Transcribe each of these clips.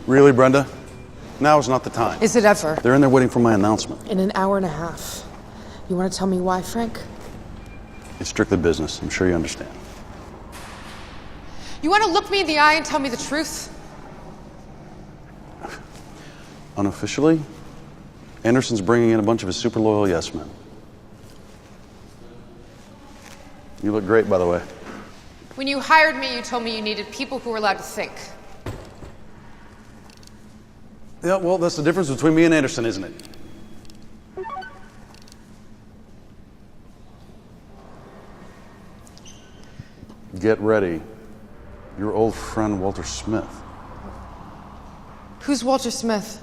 Really, Brenda? Now is not the time. Is it ever? They're in there waiting for my announcement. In an hour and a half. You want to tell me why, Frank? It's strictly business. I'm sure you understand. You want to look me in the eye and tell me the truth? Unofficially, Anderson's bringing in a bunch of his super loyal yes men. You look great, by the way. When you hired me, you told me you needed people who were allowed to think. Yeah, well, that's the difference between me and Anderson, isn't it? Get ready. Your old friend, Walter Smith. Who's Walter Smith?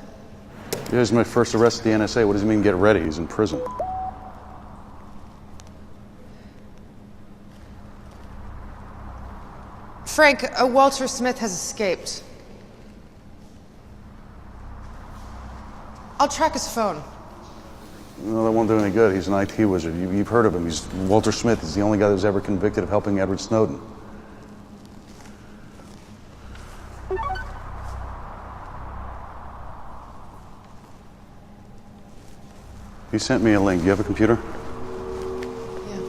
He was my first arrest at the NSA. What does he mean, get ready? He's in prison. Frank, Walter Smith has escaped. I'll track his phone. No, that won't do any good. He's an IT wizard. You've heard of him. He's Walter Smith. He's the only guy that was ever convicted of helping Edward Snowden. He sent me a link. Do you have a computer? Yeah.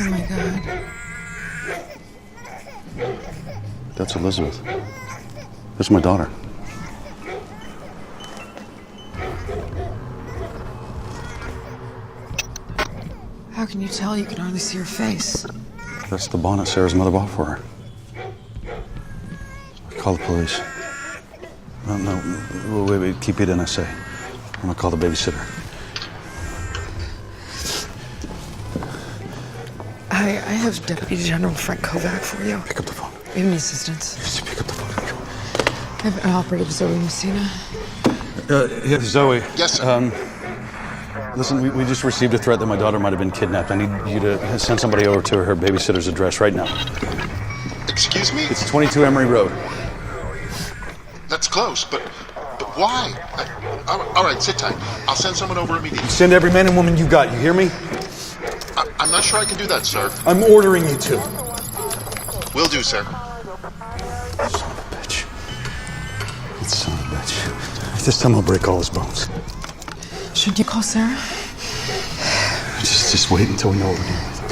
Oh my God. That's Elizabeth. That's my daughter. How can you tell? You can hardly see her face. That's the bonnet Sarah's mother bought for her. Call the police. No, wait, keep it NSA. I'm gonna call the babysitter. I have Deputy General Frank Kovac for you. Pick up the phone. You have any assistance? Just pick up the phone. I have Operative Zoe Messina. Yeah, Zoe. Yes, sir. Listen, we just received a threat that my daughter might have been kidnapped. I need you to send somebody over to her babysitter's address right now. Excuse me? It's 22 Emery Road. That's close, but why? All right, sit tight. I'll send someone over immediately. Send every man and woman you got, you hear me? I'm not sure I can do that, sir. I'm ordering you to. Will do, sir. Son of a bitch. That son of a bitch. This time I'll break all his bones. Should you call Sarah? Just wait until we know what we're dealing with.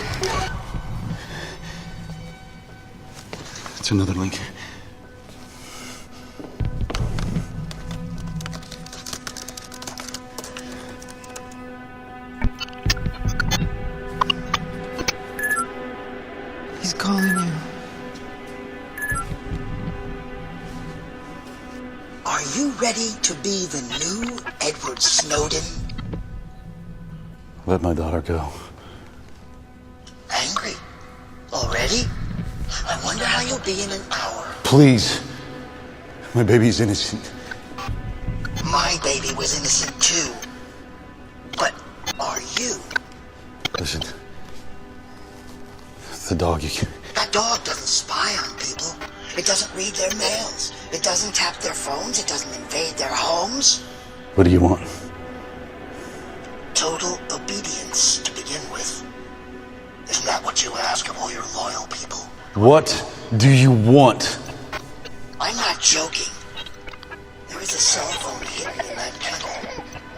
It's another link. He's calling you. Are you ready to be the new Edward Snowden? Let my daughter go. Angry? Already? I wonder how you'll be in an hour. Please. My baby's innocent. My baby was innocent too. But are you? Listen. The dog, That dog doesn't spy on people. It doesn't read their mails. It doesn't tap their phones. It doesn't invade their homes. What do you want? Total obedience to begin with. Isn't that what you ask of all your loyal people? What do you want? I'm not joking. There is a cell phone hidden in that kennel.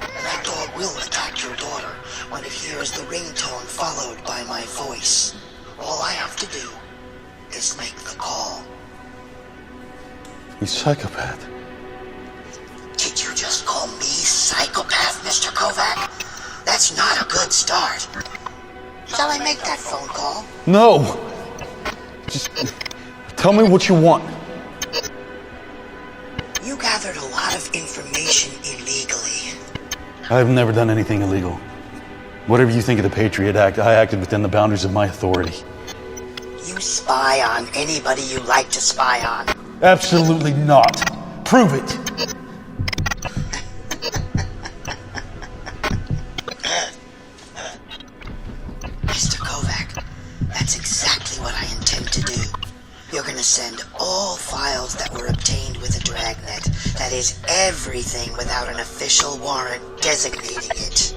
And that dog will attack your daughter when it hears the ringtone followed by my voice. All I have to do is make the call. You psychopath. Did you just call me psychopath, Mr. Kovac? That's not a good start. Shall I make that phone call? No! Just tell me what you want. You gathered a lot of information illegally. I've never done anything illegal. Whatever you think of the Patriot Act, I acted within the boundaries of my authority. You spy on anybody you like to spy on. Absolutely not. Prove it. Mr. Kovac, that's exactly what I intend to do. You're You're gonna send all files that were obtained with a dragnet. That is everything without an official warrant designating it.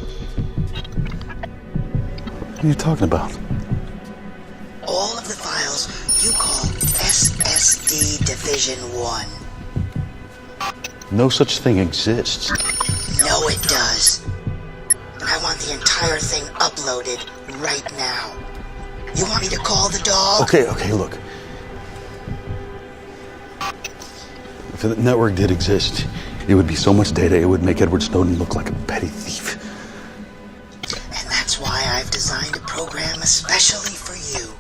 What are you talking about? All of the files you call SSD Division 1. No such thing exists. No, it does. And I want the entire thing uploaded right now. You want me to call the dog? Okay, look. If the network did exist, it would be so much data, it would make Edward Snowden look like a petty thief. And that's why I've designed a program especially for you.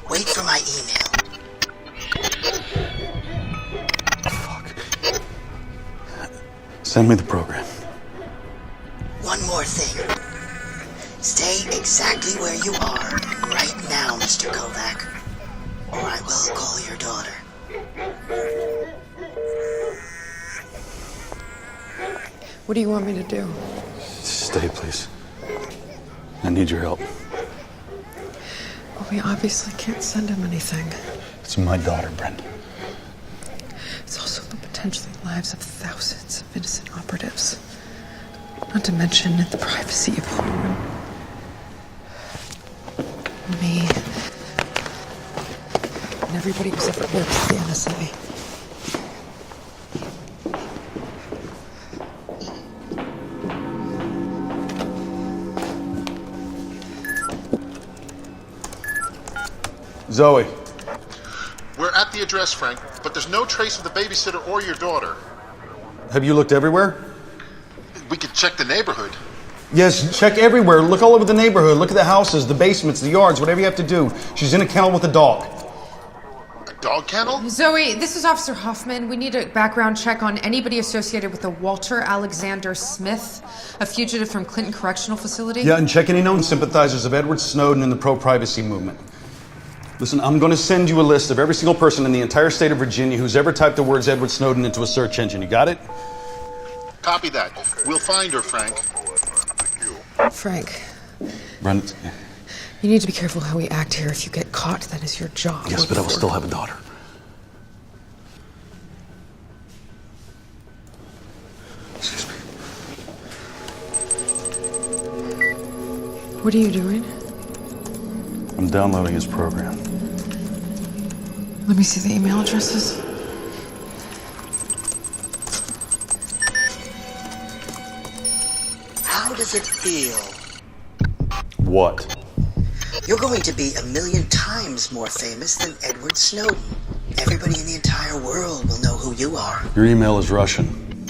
Wait for my email. Fuck. Send me the program. One more thing. Stay exactly where you are right now, Mr. Kovac, or I will call your daughter. What do you want me to do? Stay, please. I need your help. Well, we obviously can't send him anything. It's my daughter, Brenda. It's also the potentially lives of thousands of innocent operatives. Not to mention the privacy of home. Me. And everybody who's ever worked for the NSA. Zoe. We're at the address, Frank, but there's no trace of the babysitter or your daughter. Have you looked everywhere? We could check the neighborhood. Yes, check everywhere. Look all over the neighborhood. Look at the houses, the basements, the yards, whatever you have to do. She's in a kennel with a dog. A dog kennel? Zoe, this is Officer Hoffman. We need a background check on anybody associated with the Walter Alexander Smith, a fugitive from Clinton Correctional Facility. Yeah, and check any known sympathizers of Edward Snowden and the pro-privacy movement. Listen, I'm going to send you a list of every single person in the entire state of Virginia who's ever typed the words Edward Snowden into a search engine. You got it? Copy that. We'll find her, Frank. Frank, Brenda. you need to be careful how we act here. If you get caught, that is your job. Yes, but I will still have a daughter. Excuse me. What are you doing? I'm downloading his program. Let me see the email addresses. How does it feel? What? You're going to be 1,000,000 times more famous than Edward Snowden. Everybody in the entire world will know who you are. Your email is Russian.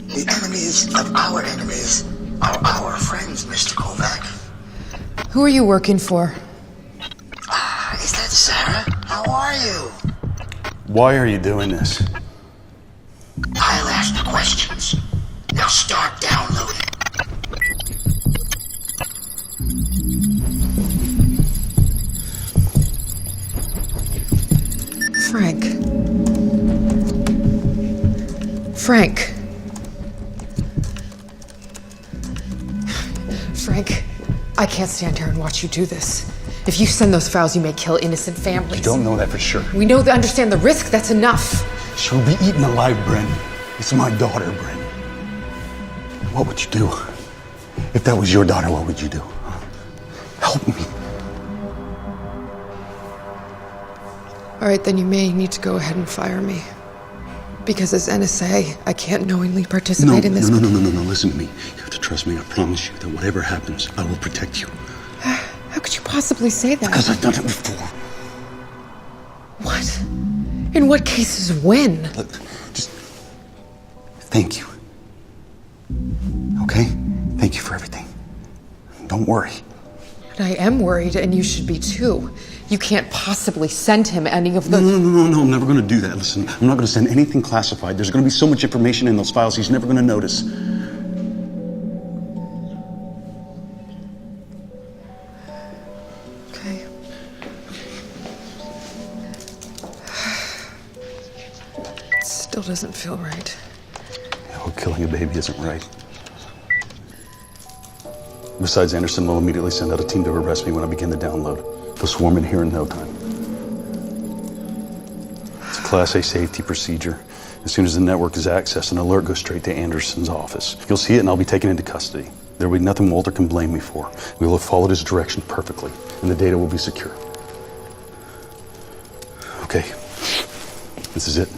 The enemies of our enemies are our friends, Mr. Kovac. Who are you working for? Is that Sarah? How are you? Why are you doing this? I'll ask the questions. Now start downloading. Frank. Frank. Frank, I can't stand here and watch you do this. If you send those files, you may kill innocent families. You don't know that for sure. We know that, understand the risk, that's enough. She'll be eaten alive, Bren. It's my daughter, Bren. What would you do? If that was your daughter, what would you do? Help me. All right, then you may need to go ahead and fire me. Because as NSA, I can't knowingly participate in this. No, listen to me. You have to trust me. I promise you that whatever happens, I will protect you. How could you possibly say that? Because I've done it before. What? In what cases, when? Look, just thank you. Okay? Thank you for everything. Don't worry. But I am worried, and you should be too. You can't possibly send him any of the... No, I'm never going to do that. Listen, I'm not going to send anything classified. There's going to be so much information in those files he's never going to notice. Okay. It still doesn't feel right. Yeah, well, killing a baby isn't right. Besides, Anderson will immediately send out a team to arrest me when I begin the download. They'll swarm in here in no time. Class A safety procedure. As soon as the network is accessed, an alert goes straight to Anderson's office. You'll see it and I'll be taken into custody. There will be nothing Walter can blame me for. We will have followed his direction perfectly, and the data will be secure. Okay, this is it.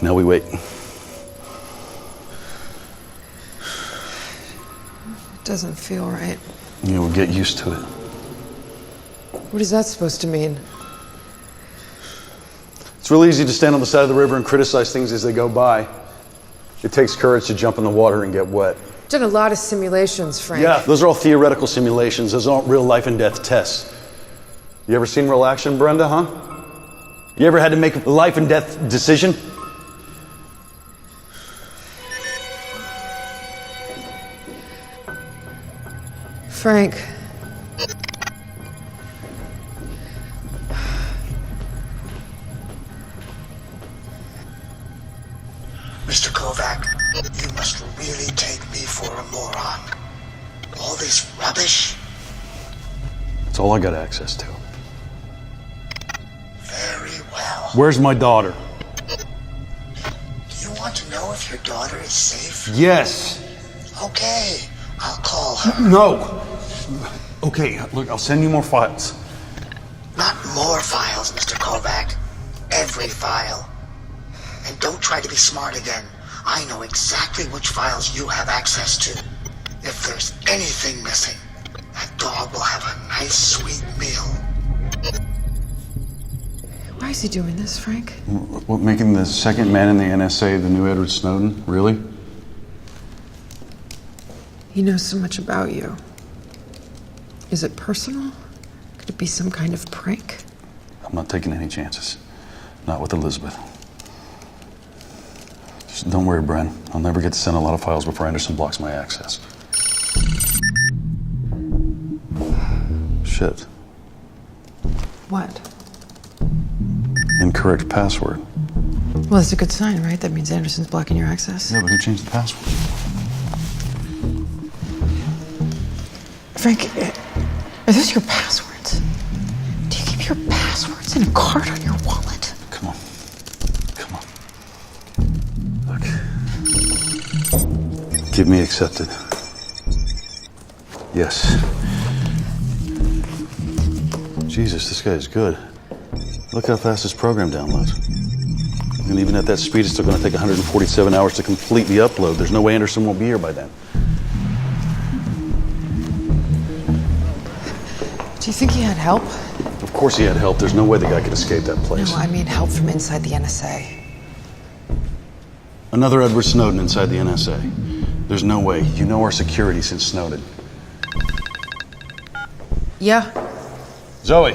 Now we wait. It doesn't feel right. You will get used to it. What is that supposed to mean? It's real easy to stand on the side of the river and criticize things as they go by. It takes courage to jump in the water and get wet. Done a lot of simulations, Frank. Yeah, those are all theoretical simulations. Those aren't real life and death tests. You ever seen real action, Brenda, huh? You ever had to make a life and death decision? Frank. Mr. Kovac, you must really take me for a moron. All this rubbish? It's all I got access to. Very well. Where's my daughter? Do you want to know if your daughter is safe? Yes. Okay, I'll call her. No. Okay, look, I'll send you more files. Not more files, Mr. Kovac. Every file. And don't try to be smart again. I know exactly which files you have access to. If there's anything missing, that dog will have a nice, sweet meal. Why is he doing this, Frank? What, making the second man in the NSA the new Edward Snowden? Really? He knows so much about you. Is it personal? Could it be some kind of prank? I'm not taking any chances. Not with Elizabeth. Just don't worry, Bren. I'll never get to send a lot of files before Anderson blocks my access. Shit. What? Incorrect password. Well, that's a good sign, right? That means Anderson's blocking your access. Yeah, but who changed the password? Frank, are those your passwords? Do you keep your passwords in a card on your wallet? Come on. Come on. Look. Give me accepted. Yes. Jesus, this guy is good. Look how fast this program downloads. And even at that speed, it's still going to take 147 hours to complete the upload. There's no way Anderson won't be here by then. Do you think he had help? Of course he had help. There's no way the guy could escape that place. No, I mean help from inside the NSA. Another Edward Snowden inside the NSA. There's no way. You know our security since Snowden. Yeah. Zoe.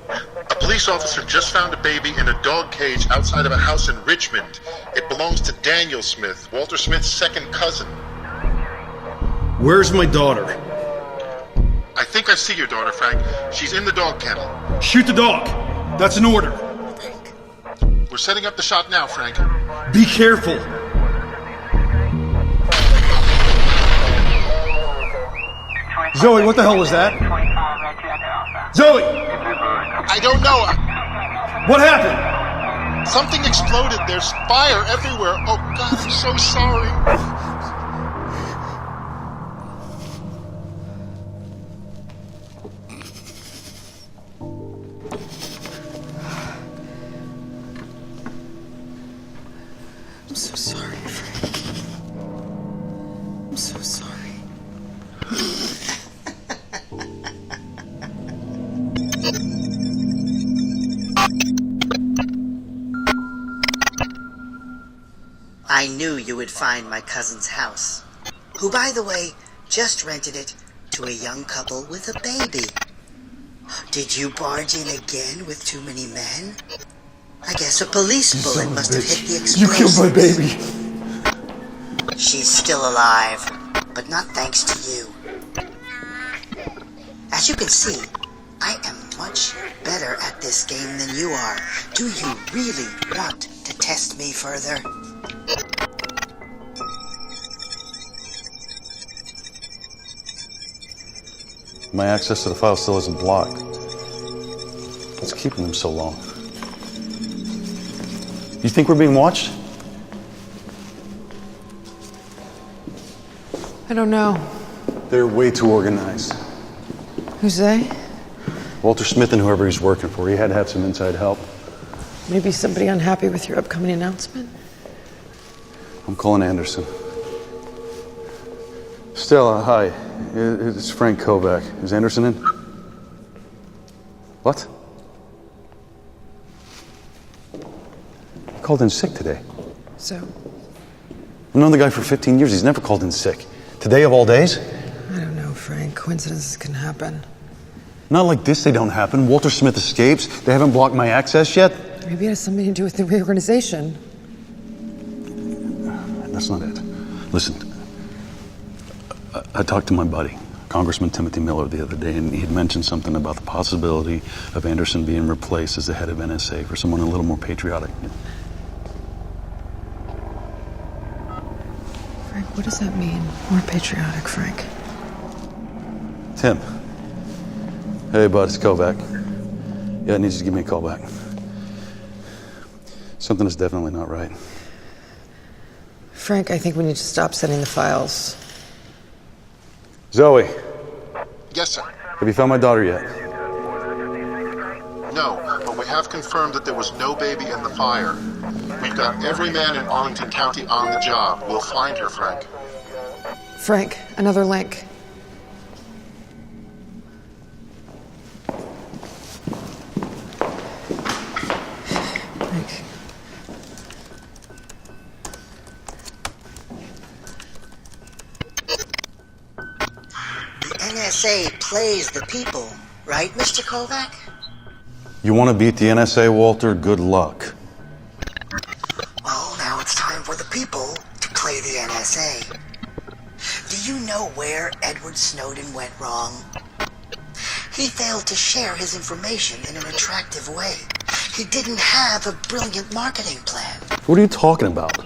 A police officer just found a baby in a dog cage outside of a house in Richmond. It belongs to Daniel Smith, Walter Smith's second cousin. Where's my daughter? I think I see your daughter, Frank. She's in the dog kennel. Shoot the dog. That's an order. We're setting up the shot now, Frank. Be careful. Zoe, what the hell was that? Zoe! I don't know. What happened? Something exploded. There's fire everywhere. Oh, God, I'm so sorry. I'm so sorry, Frank. I'm so sorry. I knew you would find my cousin's house, who, by the way, just rented it to a young couple with a baby. Did you barge in again with too many men? I guess a police bullet must have hit the explosives. You killed my baby. She's still alive, but not thanks to you. As you can see, I am much better at this game than you are. Do you really want to test me further? My access to the file still isn't blocked. What's keeping them so long? You think we're being watched? I don't know. They're way too organized. Who's they? Walter Smith and whoever he's working for, he had to have some inside help. Maybe somebody unhappy with your upcoming announcement? I'm calling Anderson. Stella, hi. It's Frank Kovac. Is Anderson in? What? He called in sick today. So? I've known the guy for 15 years. He's never called in sick. Today of all days? I don't know, Frank. Coincidences can happen. Not like this, they don't happen. Walter Smith escapes. They haven't blocked my access yet. Maybe it has something to do with the reorganization. That's not it. Listen, I talked to my buddy, Congressman Timothy Miller, the other day, and he had mentioned something about the possibility of Anderson being replaced as the head of NSA for someone a little more patriotic. Frank, what does that mean? More patriotic, Frank. Tim. Hey, bud, it's Kovac. Yeah, I need you to give me a call back. Something is definitely not right. Frank, I think we need to stop sending the files. Zoe, Yes, sir. have you found my daughter yet? No, but we have confirmed that there was no baby in the fire. We've got every man in Arlington County on the job. We'll find her, Frank. Frank, another link. Frank. The NSA plays the people, right, Mr. Kovac? You want to beat the NSA, Walter? Good luck. Well, now it's time for the people to play the NSA. Do you know where Edward Snowden went wrong? He failed to share his information in an attractive way. He didn't have a brilliant marketing plan. What are you talking about?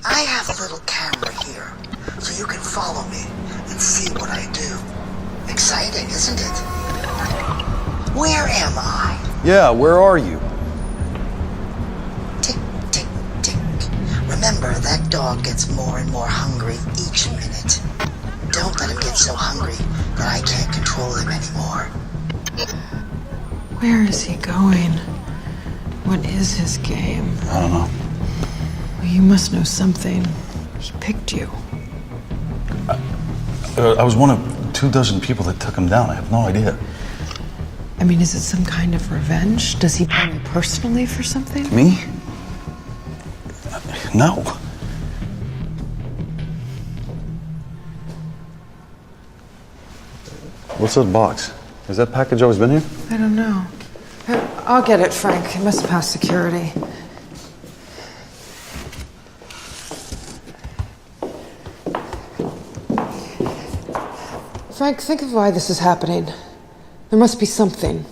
I have a little camera here, so you can follow me and see what I do. Exciting, isn't it? Where am I? Yeah, where are you? Tick, tick, tick. Remember, that dog gets more and more hungry each minute. Don't let him get so hungry that I can't control him anymore. Where is he going? What is his game? I don't know. Well, you must know something. He picked you. I was one of 24 people that took him down. I have no idea. I mean, is it some kind of revenge? Does he blame you personally for something? Me? No. What's that box? Has that package always been here? I don't know. I'll get it, Frank. It must pass security. Frank, think of why this is happening. There must be something.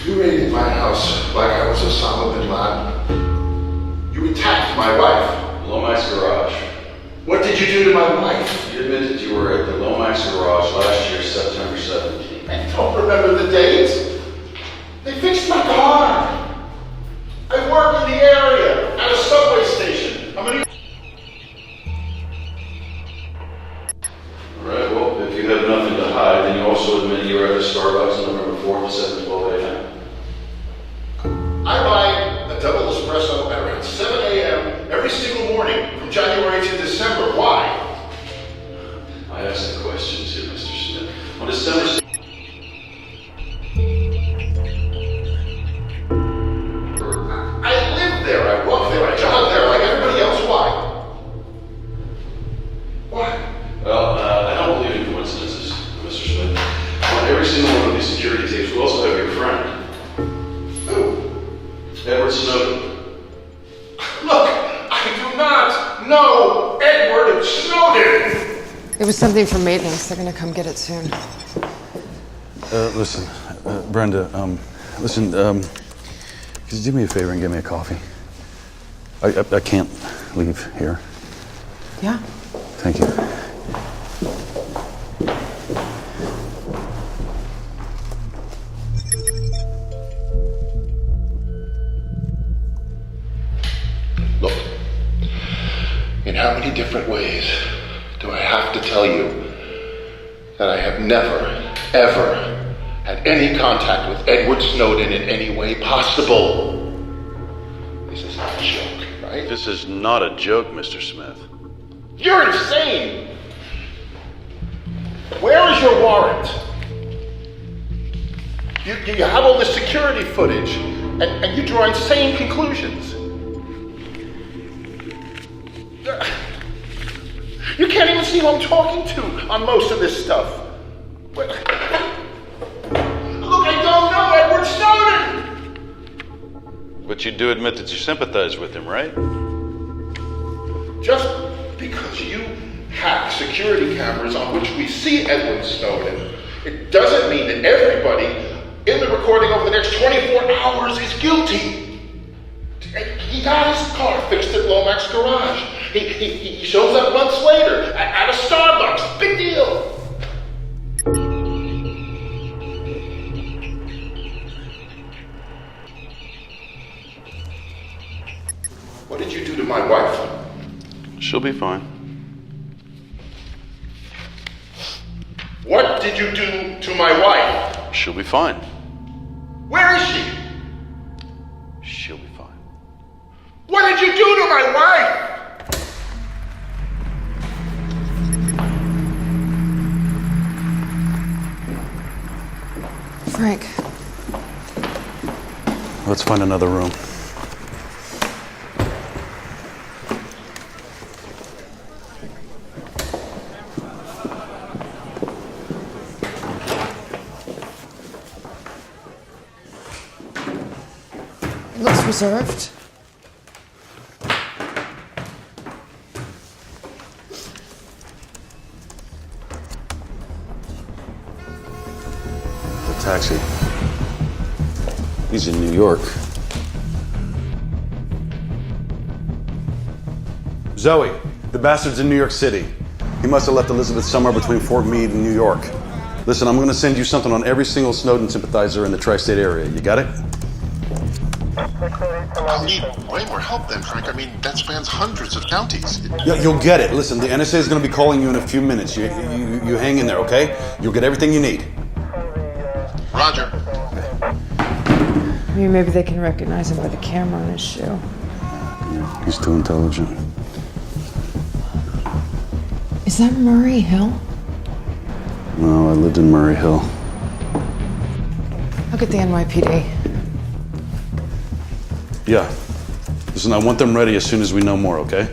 You raided my house like I was Osama bin Laden. You attacked my wife. Lomax Garage. What did you do to my wife? You admitted you were at the Lomax Garage last year, September 17th. I don't remember the date. They fixed my car. I work in the area at a subway station. I'm an... All right, well, if you have nothing to hide, then you also admit you were at the Starbucks on November 4th at 7:12 a.m. I buy a double espresso at around 7 a.m. every single morning from January to December. Why? I asked the question too, Mr. Smith. On December 6th... No, Edward Snowden! It was something from maintenance. They're gonna come get it soon. Listen, Brenda, listen, could you do me a favor and get me a coffee? I can't leave here. Yeah. Thank you. Look, in how many different ways do I have to tell you that I have never, ever had any contact with Edward Snowden in any way possible? This is not a joke, right? This is not a joke, Mr. Smith. You're insane! Where is your warrant? You have all this security footage, and you draw insane conclusions. You can't even see who I'm talking to on most of this stuff. Look, I don't know Edward Snowden! But you do admit that you sympathize with him, right? Just because you hack security cameras on which we see Edward Snowden, it doesn't mean that everybody in the recording over the next 24 hours is guilty. He got his car fixed at Lomax Garage. He shows up months later at a Starbucks. Big deal. What did you do to my wife? She'll be fine. What did you do to my wife? She'll be fine. Where is she? She'll be fine. What did you do to my wife? Frank. Let's find another room. Looks reserved. The taxi. He's in New York. Zoe, the bastard's in New York City. He must have left Elizabeth somewhere between Fort Meade and New York. Listen, I'm going to send you something on every single Snowden sympathizer in the tri-state area. You got it? I'll need way more help then, Frank. I mean, that spans hundreds of counties. You'll get it. Listen, the NSA is going to be calling you in a few minutes. You hang in there, okay? You'll get everything you need. Roger. I mean, maybe they can recognize him by the camera on his shoe. He's too intelligent. Is that Murray Hill? No, I lived in Murray Hill. I'll get the NYPD. Yeah. Listen, I want them ready as soon as we know more, okay?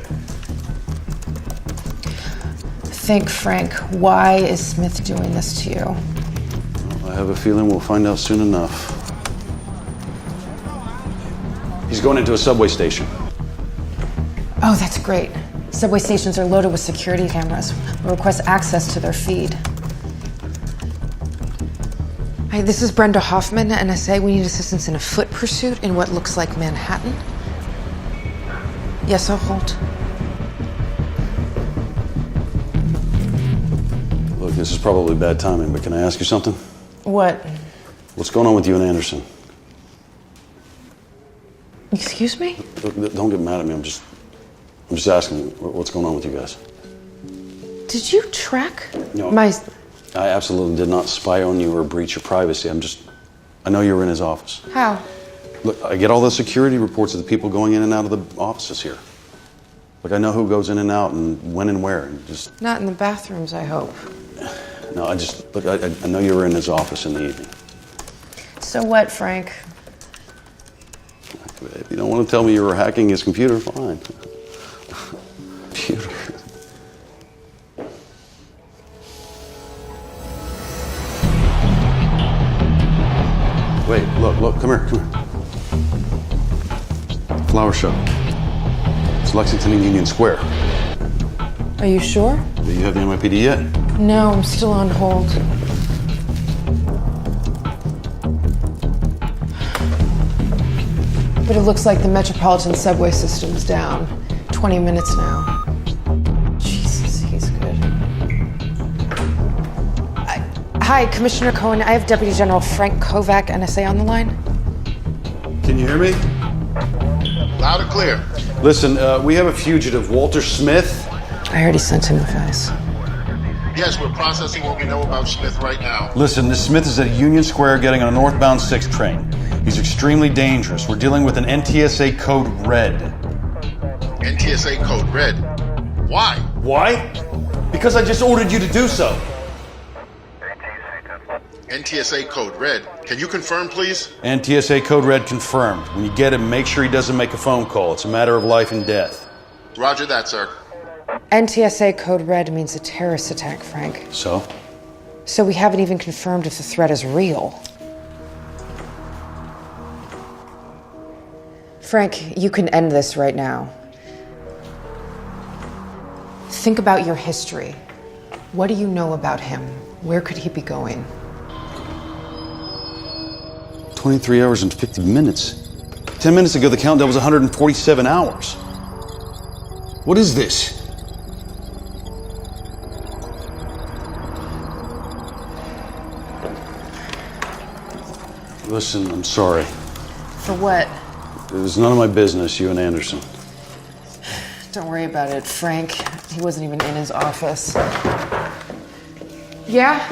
Think, Frank, why is Smith doing this to you? I have a feeling we'll find out soon enough. He's going into a subway station. Oh, that's great. Subway stations are loaded with security cameras. We'll request access to their feed. Hi, this is Brenda Hoffman, NSA. We need assistance in a foot pursuit in what looks like Manhattan. Yes, I'll hold. Look, this is probably bad timing, but can I ask you something? What? What's going on with you and Anderson? Excuse me? Look, don't get mad at me. I'm just asking what's going on with you guys. Did you track No. my... I absolutely did not spy on you or breach your privacy. I know you were in his office. How? Look, I get all the security reports of the people going in and out of the offices here. Like, I know who goes in and out and when and where. And just Not in the bathrooms, I hope. no, look, I know you were in his office in the evening. So what, Frank? If you don't want to tell me you were hacking his computer, fine. Computer. Wait, look, come here. Flower shop. It's Lexington and Union Square. Are you sure? Do you have the NYPD yet? No, I'm still on hold. But it looks like the Metropolitan subway system's down. 20 minutes now. Jesus, he's good. Hi, Commissioner Cohen. I have Deputy General Frank Kovac, NSA, on the line. Can you hear me? Loud and clear. Listen, we have a fugitive, Walter Smith. I already sent him a fax. Yes, we're processing what we know about Smith right now. Listen, this Smith is at Union Square getting on a northbound 6 train. He's extremely dangerous. We're dealing with an NTSA code red. NTSA code red. Why? Why? Because I just ordered you to do so. NTSA code red. Can you confirm, please? NTSA code red confirmed. When you get him, make sure he doesn't make a phone call. It's a matter of life and death. Roger that, sir. NTSA code red means a terrorist attack, Frank. So? So we haven't even confirmed if the threat is real. Frank, you can end this right now. Think about your history. What do you know about him? Where could he be going? 23 hours and 50 minutes. 10 minutes ago, the countdown was 147 hours. What is this? Listen, I'm sorry. For what? It was none of my business, you and Anderson. Don't worry about it, Frank. He wasn't even in his office. Yeah?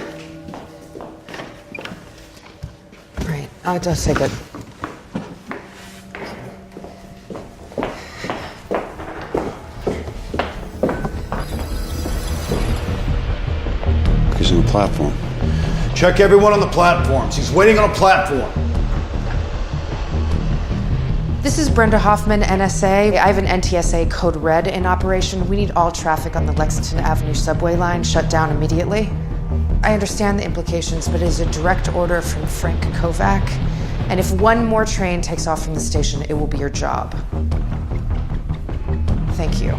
Right, I'll just say good. He's on the platform. Check everyone on the platforms. He's waiting on a platform. This is Brenda Hoffman, NSA. I have an NTSA code red in operation. We need all traffic on the Lexington Avenue subway line shut down immediately. I understand the implications, but it is a direct order from Frank Kovac. And if one more train takes off from the station, it will be your job. Thank you.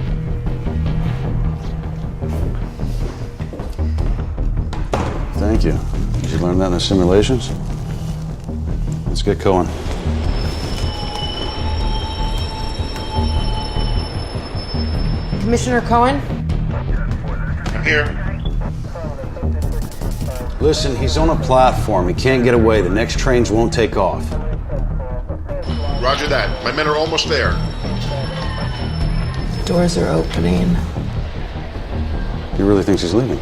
Thank you. Did you learn that in the simulations? Let's get going. Commissioner Cohen? I'm here. Listen, he's on a platform. He can't get away. The next trains won't take off. Roger that. My men are almost there. The doors are opening. He really thinks he's leaving.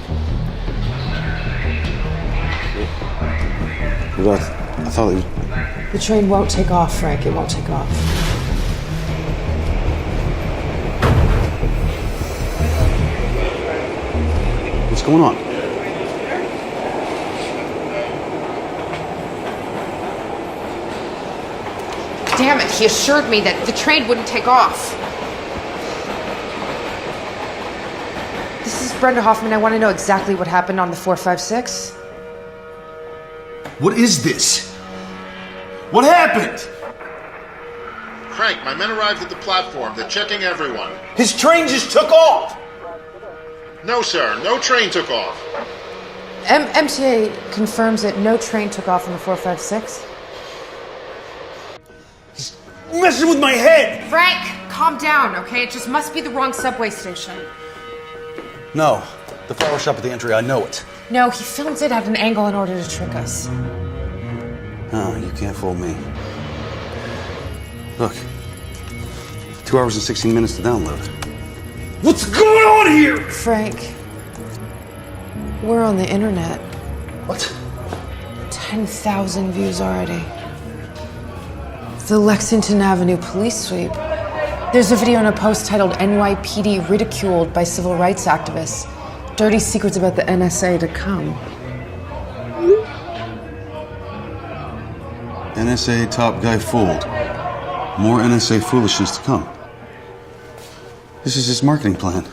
I thought he... The train won't take off, Frank. It won't take off. What's going on? Damn it, he assured me that the train wouldn't take off. This is Brenda Hoffman. I want to know exactly what happened on the 456. What is this? What happened? Frank, my men arrived at the platform. They're checking everyone. His train just took off! No, sir. No train took off. MTA confirms that no train took off on the 456. He's messing with my head! Frank, calm down, okay? It just must be the wrong subway station. No. The flower shop at the entry, I know it. No, he films it at an angle in order to trick us. Oh, you can't fool me. Look. 2 hours and 16 minutes to download. What's going on here? Frank, we're on the internet. What? 10,000 views already. The Lexington Avenue police sweep. There's a video and a post titled NYPD ridiculed by civil rights activists. Dirty secrets about the NSA to come. NSA top guy fooled. More NSA foolishness to come. This is his marketing plan.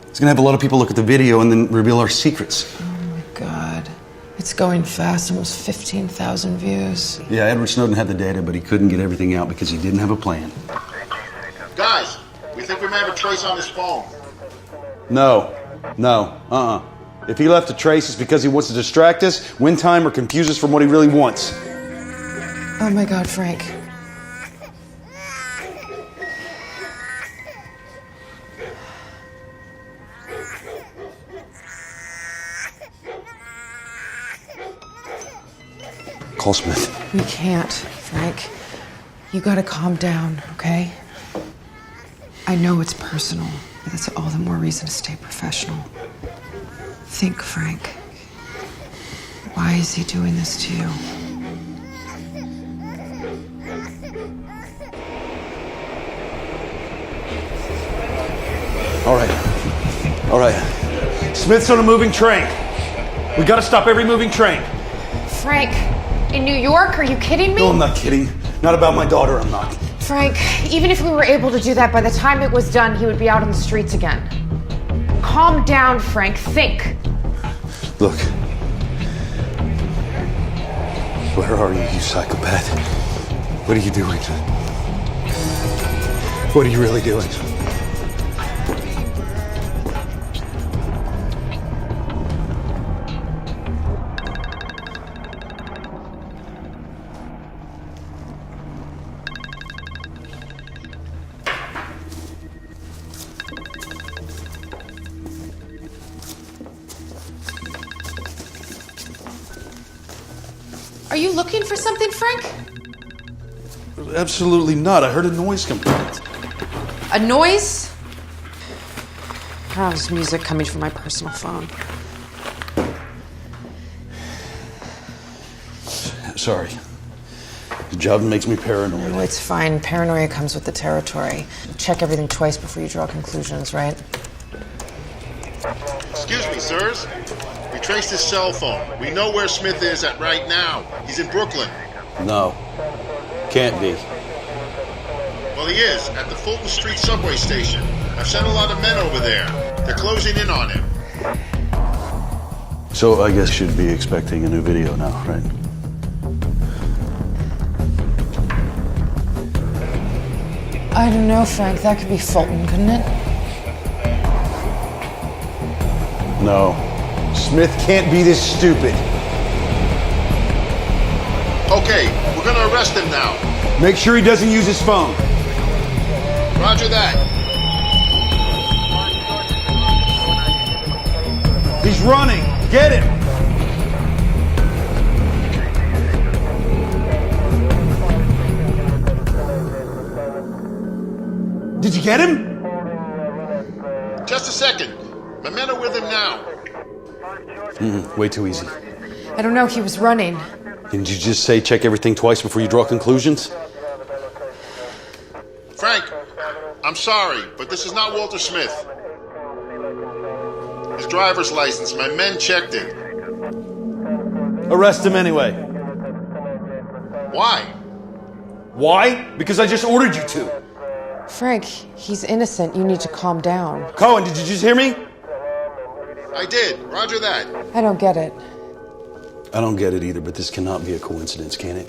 He's gonna have a lot of people look at the video and then reveal our secrets. Oh my God. It's going fast, almost 15,000 views. Yeah, Edward Snowden had the data, but he couldn't get everything out because he didn't have a plan. Guys, think we may have a trace on his phone? No. If he left a trace, it's because he wants to distract us, win time, or confuse us from what he really wants. Oh my God, Frank. Call Smith. We can't, Frank. You gotta calm down, okay? I know it's personal, but that's all the more reason to stay professional. Think, Frank. Why is he doing this to you? All right. Smith's on a moving train. We gotta stop every moving train. Frank, in New York? Are you kidding me? No, I'm not kidding. Not about my daughter, I'm not. Frank, even if we were able to do that, by the time it was done, he would be out on the streets again. Calm down, Frank. Think. Look. Where are you psychopath? What are you doing? What are you really doing? Are you looking for something, Frank? Absolutely not. I heard a noise come from it. A noise? Oh, it's music coming from my personal phone. Sorry. The job makes me paranoid. No, it's fine. Paranoia comes with the territory. Check everything twice before you draw conclusions, right? Excuse me, sirs. We traced his cell phone. We know where Smith is at right now. He's in Brooklyn. No. Can't be. Well, he is, at the Fulton Street subway station. I've sent a lot of men over there. They're closing in on him. So I guess you'd be expecting a new video now, right? I don't know, Frank. That could be Fulton, couldn't it? No. Smith can't be this stupid. Okay, we're gonna arrest him now. Make sure he doesn't use his phone. Roger that. He's running. Get him. Did you get him? Just a second. My men are with him now. Way too easy. I don't know. He was running. Didn't you just say check everything twice before you draw conclusions? Frank, I'm sorry, but this is not Walter Smith. His driver's license, my men checked it. Arrest him anyway. Why? Why? Because I just ordered you to. Frank, he's innocent. You need to calm down. Cohen, did you just hear me? I did. Roger that. I don't get it. I don't get it either, but this cannot be a coincidence, can it?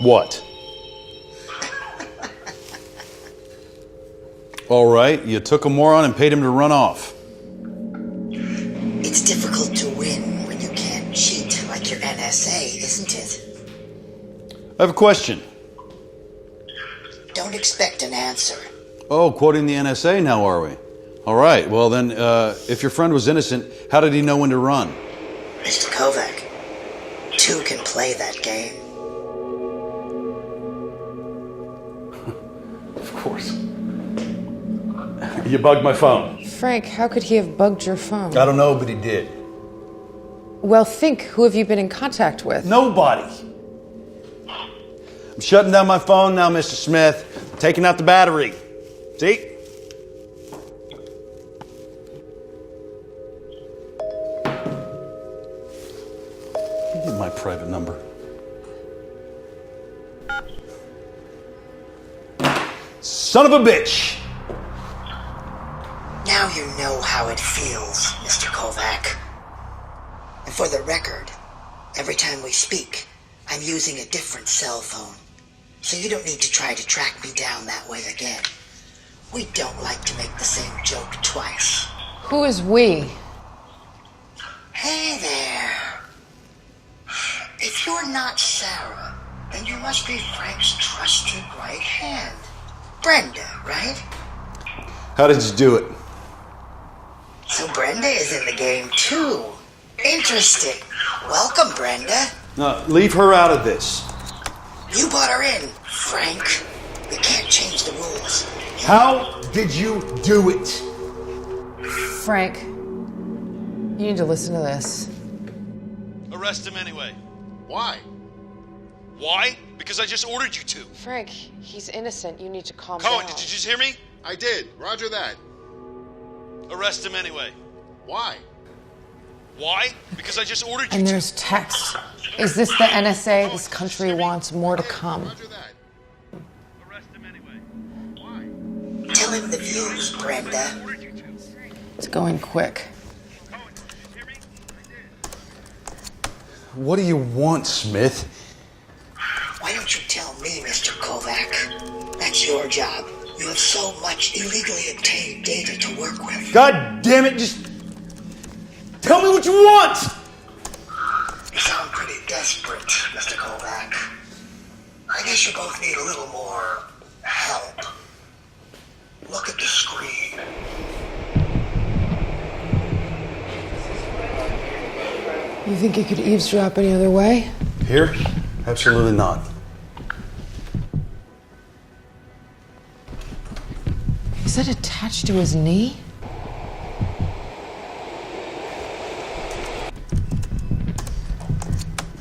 What? All right, you took a moron and paid him to run off. It's difficult to win when you can't cheat like your NSA, isn't it? I have a question. Don't expect an answer. Oh, quoting the NSA now, are we? All right, well then, if your friend was innocent, how did he know when to run? Mr. Kovac, two can play that game. Of course. You bugged my phone. Frank, how could he have bugged your phone? I don't know, but he did. Well, think. Who have you been in contact with? Nobody. I'm shutting down my phone now, Mr. Smith. Taking out the battery. See? Give me my private number. Son of a bitch! Now you know how it feels, Mr. Kovac. And for the record, every time we speak, I'm using a different cell phone. So you don't need to try to track me down that way again. We don't like to make the same joke twice. Who is we? Hey there. If you're not Sarah, then you must be Frank's trusted right hand. Brenda, right? How did you do it? So Brenda is in the game too. Interesting. Welcome, Brenda. No, leave her out of this. You brought her in, Frank. We can't change the rules. How did you do it? Frank, you need to listen to this. Arrest him anyway. Why? Why? Because I just ordered you to. Frank, he's innocent. You need to calm Cohen, down. did you just hear me? I did. Roger that. Arrest him anyway. Why? Why? Because I just ordered you And to. there's text. Is this the NSA? This country wants more to come. Roger that. Arrest him anyway. Why? Tell him the views, Brenda. It's going quick. What do you want, Smith? Why don't you tell me, Mr. Kovac? That's your job. You have so much illegally obtained data to work with. God damn it, just tell me what you want! You sound pretty desperate, Mr. Kovac. I guess you both need a little more help. Look at the screen. You think you could eavesdrop any other way? Here? Absolutely not. Is that attached to his knee?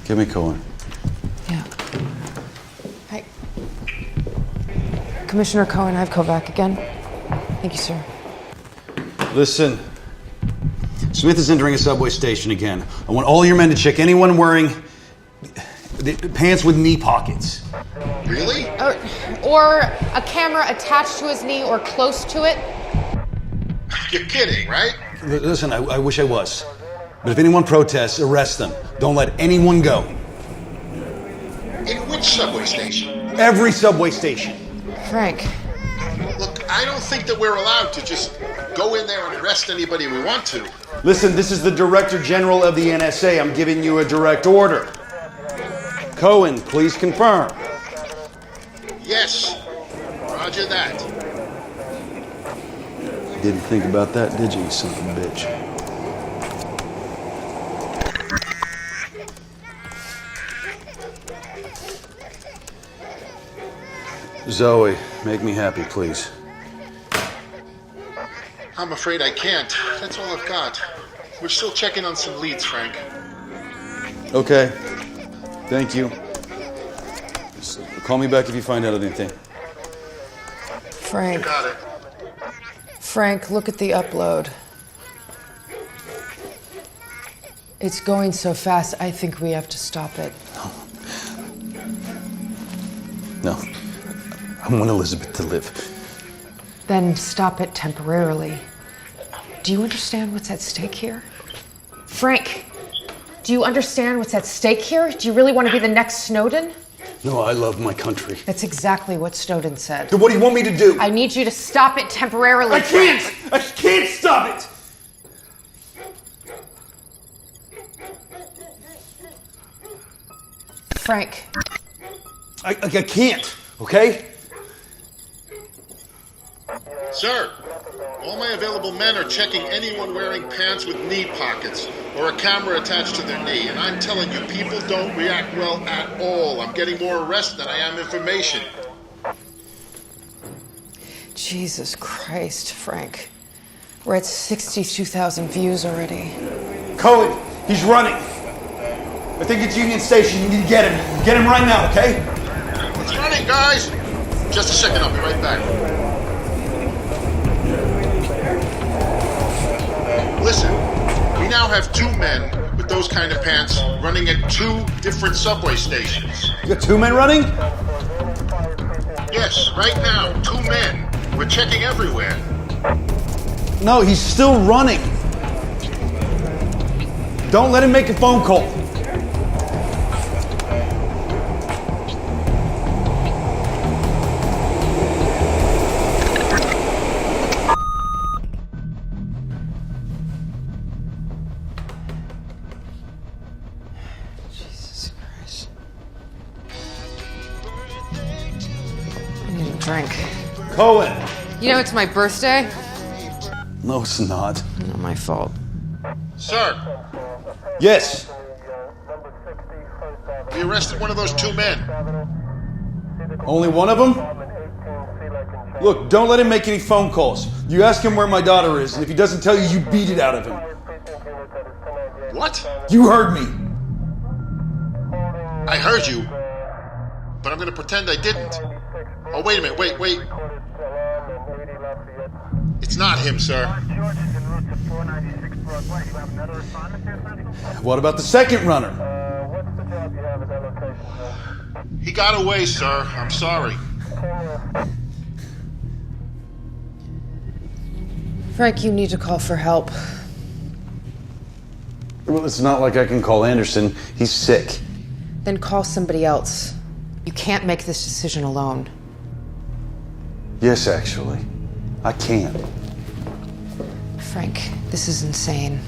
Give me Cohen. Yeah. Hi. Commissioner Cohen, I have Kovac again. Thank you, sir. Listen. Smith is entering a subway station again. I want all your men to check anyone wearing pants with knee pockets. Really? Or a camera attached to his knee or close to it. You're kidding, right? Listen, I wish I was. But if anyone protests, arrest them. Don't let anyone go. In which subway station? Every subway station. Frank, Look, I don't think that we're allowed to just go in there and arrest anybody we want to. Listen, this is the Director General of the NSA. I'm giving you a direct order. Cohen, please confirm. Yes. Roger that. Didn't think about that, did you son of a bitch? Zoe, make me happy, please. I'm afraid I can't. That's all I've got. We're still checking on some leads, Frank. Okay. Thank you. Just call me back if you find out anything. Frank, Got it. Frank, look at the upload. It's going so fast, I think we have to stop it. No. I want Elizabeth to live. Then stop it temporarily. Do you understand what's at stake here? Frank, do you understand what's at stake here? Do you really want to be the next Snowden? No, I love my country. That's exactly what Snowden said. Then what do you want me to do? I need you to stop it temporarily. I can't! I can't stop it! Frank, I can't, okay? Sir, all my available men are checking anyone wearing pants with knee pockets or a camera attached to their knee, and I'm telling you, people don't react well at all. I'm getting more arrests than I am information. Jesus Christ, Frank. We're at 62,000 views already. Cohen, he's running. I think it's Union Station. You need to get him. Get him right now, okay? It's running, guys! Just a second, I'll be right back. Listen, we now have 2 men with those kind of pants running at 2 different subway stations. You got 2 men running? Yes, right now, 2 men. We're checking everywhere. No, he's still running. Don't let him make a phone call. Jesus Christ. I need a drink. Cohen! You know it's my birthday? No, it's not. Not my fault. Sir, Yes. we arrested one of those 2 men. Only one of them? Look, don't let him make any phone calls. You ask him where my daughter is, and if he doesn't tell you, you beat it out of him. What? You heard me. I heard you, but I'm going to pretend I didn't. Oh, wait a minute, wait. It's not him, sir. What about the second runner? He got away, sir. I'm sorry. Frank, you need to call for help. Well, it's not like I can call Anderson. He's sick. Then call somebody else. You can't make this decision alone. Yes, actually. I can. Frank, this is insane.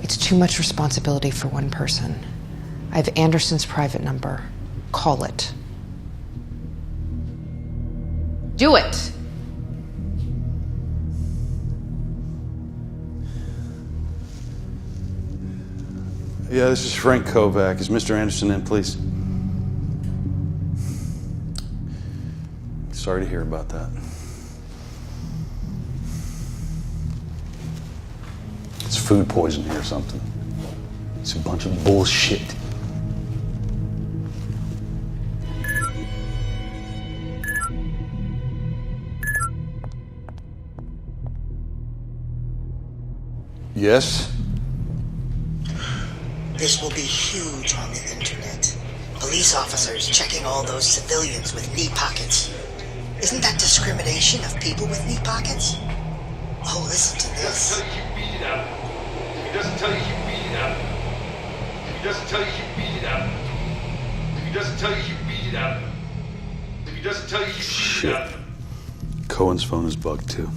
It's too much responsibility for one person. I have Anderson's private number. Call it. Do it! Yeah, this is Frank Kovac. Is Mr. Anderson in, please? Sorry to hear about that. It's food poisoning or something. It's a bunch of bullshit. Yes? This will be huge on the internet. Police officers checking all those civilians with knee pockets. Isn't that discrimination of people with knee pockets? Oh, listen to this. If he doesn't tell you, you beat it out. If he doesn't tell you, you beat it out. If he doesn't tell you, you beat it out. If he doesn't tell you, you beat it out. Cohen's phone is bugged too.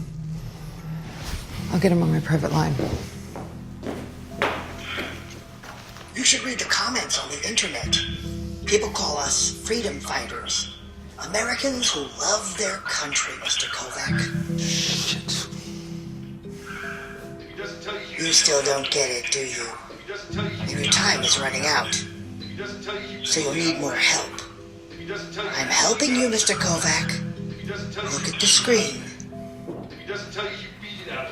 I'll get him on my private line. You should read the comments on the internet. People call us freedom fighters. Americans who love their country, Mr. Kovac. Shit. You still don't get it, do you? And your time is running out. So you'll need more help. I'm helping you, Mr. Kovac. Look at the screen. If he doesn't tell you, you beat it out.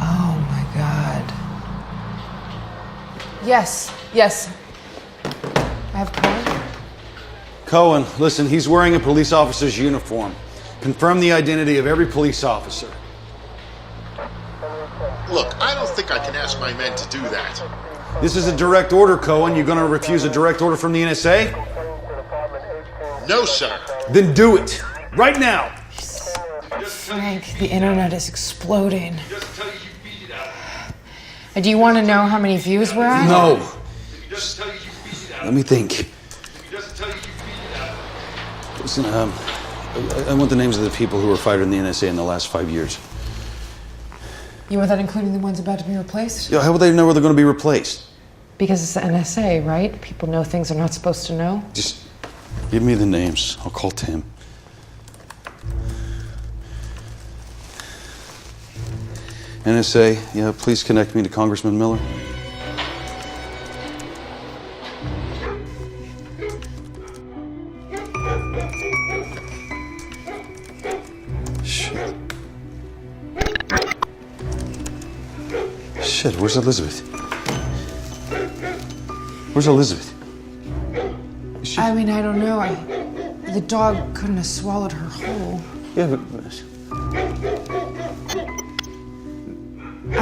Oh my God. Yes. I have Cohen. Cohen, listen, he's wearing a police officer's uniform. Confirm the identity of every police officer. Look, I don't think I can ask my men to do that. This is a direct order, Cohen. You gonna refuse a direct order from the NSA? No, sir. Then do it. Right now. Frank, the internet is exploding. Do you want to know how many views we're at? No. Let me think. Listen, I want the names of the people who were fired in the NSA in the last 5 years. You want that including the ones about to be replaced? Yeah, how will they know where they're going to be replaced? Because it's the NSA, right? People know things they're not supposed to know. Just give me the names. I'll call Tim. NSA, yeah, please connect me to Congressman Miller. Shit, where's Elizabeth? Where's Elizabeth? I mean, I don't know. The dog couldn't have swallowed her whole. Yeah, but...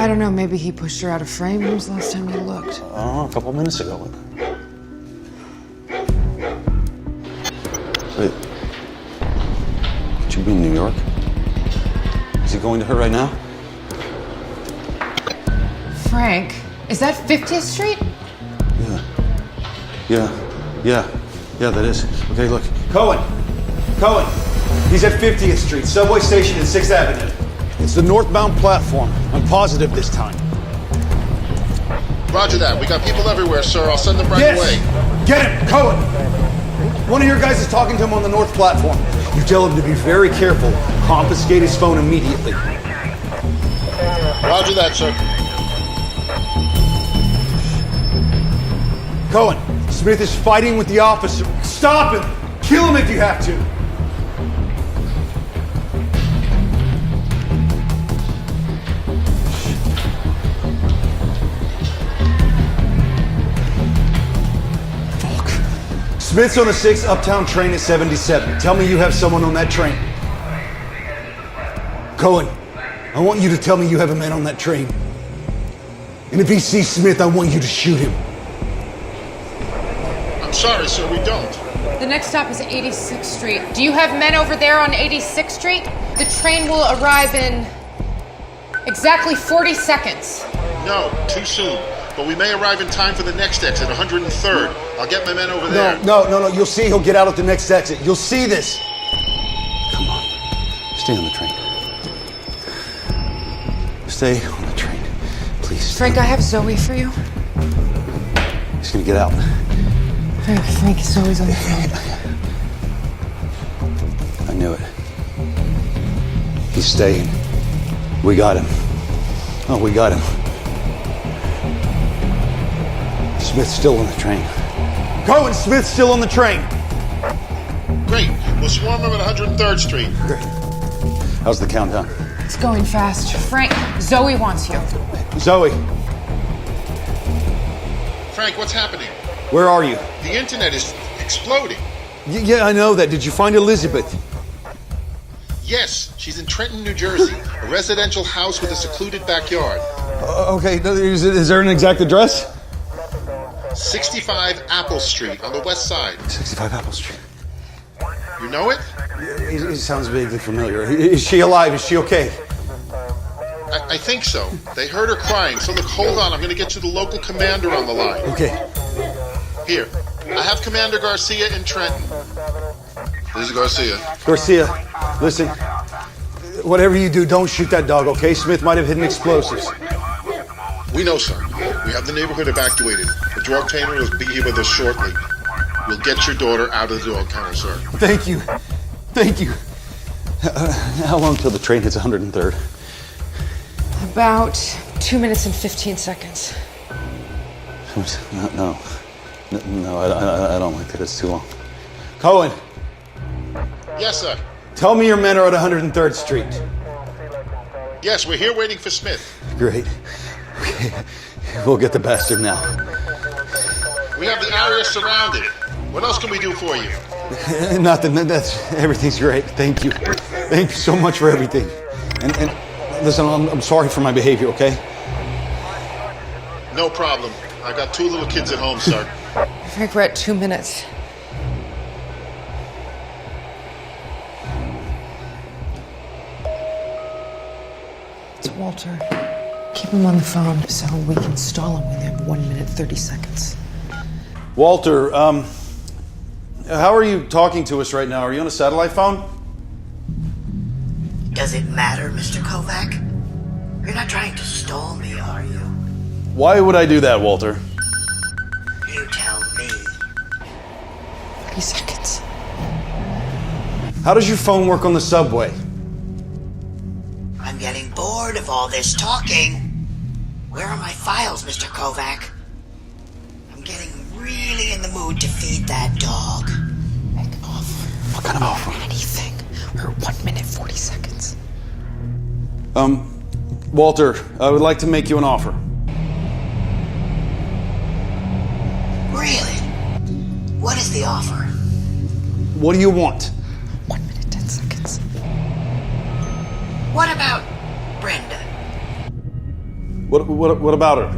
I don't know, maybe he pushed her out of frame. When was the last time you looked? Oh, a couple minutes ago. Wait. Could you be in New York? Is he going to her right now? Frank, is that 50th Street? Yeah, that is. Okay, look. Cohen! He's at 50th Street, subway station at 6th Avenue. It's the northbound platform. I'm positive this time. Roger that. We got people everywhere, sir. I'll send them right away. Get him! Cohen! One of your guys is talking to him on the north platform. You tell him to be very careful. Confiscate his phone immediately. Roger that, sir. Cohen, Smith is fighting with the officer. Stop him! Kill him if you have to! Smith's on a 6 uptown train at 77. Tell me you have someone on that train. Cohen, I want you to tell me you have a man on that train. And if he sees Smith, I want you to shoot him. I'm sorry, sir, we don't. The next stop is 86th Street. Do you have men over there on 86th Street? The train will arrive in exactly 40 seconds. No, too soon. But we may arrive in time for the next exit, 103rd. I'll get my men over there. No. You'll see he'll get out at the next exit. You'll see this. Come on. Stay on the train. Stay on the train. Please. Frank, I have Zoe for you. He's gonna get out. Frank, Zoe's on the phone. I knew it. He's staying. We got him. Oh, we got him. Smith's still on the train. Cohen, Smith's still on the train. Great. We'll swarm him at 103rd Street. Great. How's the countdown? It's going fast. Frank, Zoe wants you. Zoe, Frank, what's happening? where are you? The internet is exploding. Yeah, I know that. Did you find Elizabeth? Yes, she's in Trenton, New Jersey. A residential house with a secluded backyard. Okay, is there an exact address? 65 Apple Street on the west side. 65 Apple Street. You know it? It sounds vaguely familiar. Is she alive? Is she okay? I think so. They heard her crying. So look, hold on. I'm going to get you the local commander on the line. Okay. Here. I have Commander Garcia in Trenton. This is Garcia. Garcia, listen. Whatever you do, don't shoot that dog, okay? Smith might have hidden explosives. We know, sir. We have the neighborhood evacuated. The drug tamer will be here with us shortly. We'll get your daughter out of the dog kennel, sir. Thank you. How long till the train hits 103rd? About 2 minutes and 15 seconds. No, I don't like that. It's too long. Cohen, Yes, sir. tell me your men are at 103rd Street. Yes, we're here waiting for Smith. Great. Okay. We'll get the bastard now. We have the area surrounded. What else can we do for you? Nothing. Everything's great. Thank you. Thank you so much for everything. And listen, I'm sorry for my behavior, okay? No problem. I got 2 little kids at home, sir. Frank, we're at 2 minutes. It's Walter. Keep him on the phone so we can stall him when they have 1 minute, 30 seconds. Walter, how are you talking to us right now? Are you on a satellite phone? Does it matter, Mr. Kovac? You're not trying to stall me, are you? Why would I do that, Walter? You tell me. 30 seconds. How does your phone work on the subway? I'm getting bored of all this talking. Where are my files, Mr. Kovac? I'm getting really in the mood to feed that dog. Make an offer. What kind of offer? Anything. We're 1 minute, 40 seconds. Walter, I would like to make you an offer. Really? What is the offer? What do you want? 1 minute, 10 seconds. What about Brenda? What about her?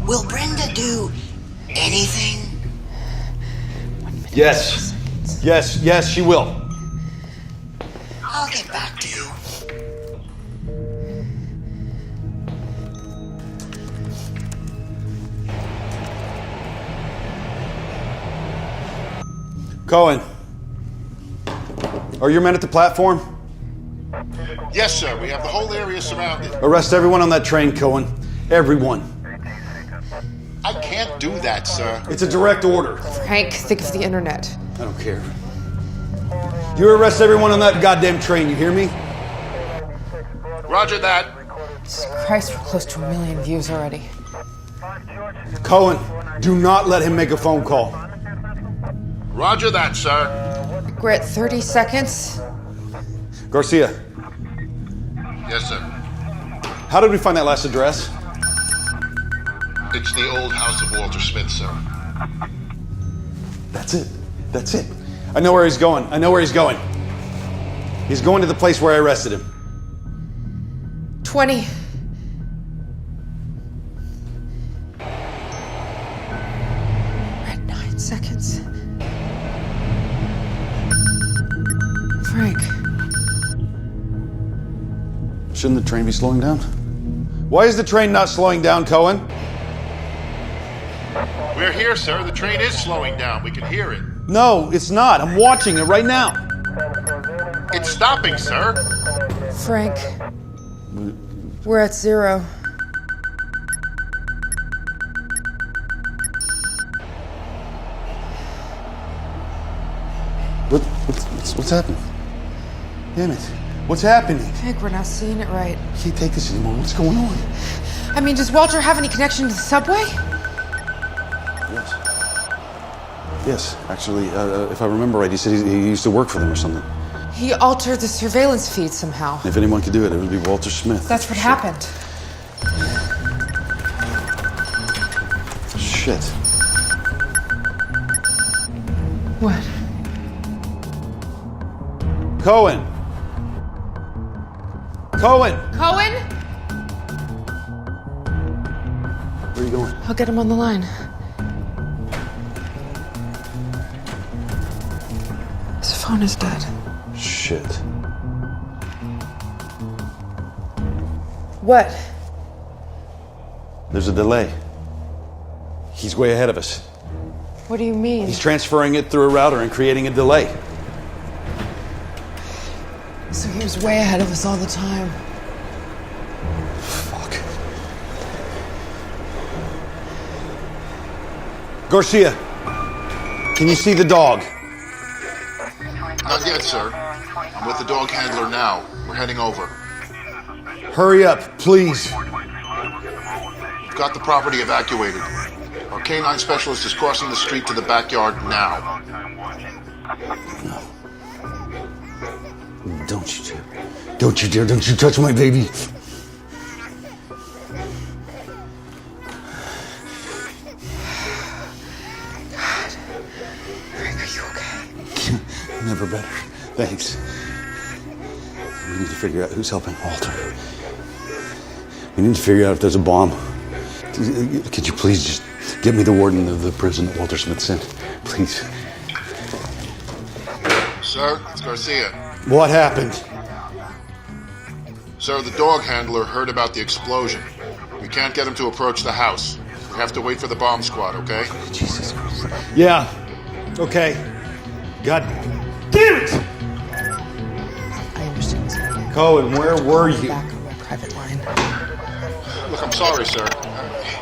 Will Brenda do anything? Yes. Yes, she will. I'll get back to you. Cohen, are your men at the platform? Yes, sir. We have the whole area surrounded. Arrest everyone on that train, Cohen. Everyone. I can't do that, sir. It's a direct order. Frank, think of the internet. I don't care. You arrest everyone on that goddamn train, you hear me? Roger that. Jesus Christ, we're close to 1 million views already. Cohen, do not let him make a phone call. Roger that, sir. We're at 30 seconds. Garcia, Yes, sir. how did we find that last address? It's the old house of Walter Smith, sir. That's it. I know where he's going. He's going to the place where I arrested him. 20. We're at 9 seconds. Frank. Shouldn't the train be slowing down? Why is the train not slowing down, Cohen? We're here, sir. The train is slowing down. We can hear it. No, it's not. I'm watching it right now. It's stopping, sir. Frank. We're at 0. What's happening? Damn it. What's happening? Frank, we're not seeing it right. I can't take this anymore. What's going on? I mean, does Walter have any connection to the subway? Yes. Actually, if I remember right, he said he used to work for them or something. He altered the surveillance feed somehow. If anyone could do it, it would be Walter Smith. That's what happened. Shit. What? Cohen! Cohen? Where are you going? I'll get him on the line. His phone is dead. Shit. What? There's a delay. He's way ahead of us. What do you mean? He's transferring it through a router and creating a delay. So he was way ahead of us all the time. Fuck. Garcia, can you see the dog? Not yet, sir. I'm with the dog handler now. We're heading over. Hurry up, please. We've got the property evacuated. Our canine specialist is crossing the street to the backyard now. Don't you dare. Don't you dare. Don't you touch my baby. God. Frank, are you okay? Never better. Thanks. We need to figure out who's helping Walter. We need to figure out if there's a bomb. Could you please just get me the warden of the prison that Walter Smith sent? Please. Sir, it's Garcia. What happened? Sir, the dog handler heard about the explosion. We can't get him to approach the house. We have to wait for the bomb squad, okay? Jesus Christ. Yeah. Okay. God damn it! I understand this. Cohen, where were you? Back on my private line. Look, I'm sorry, sir.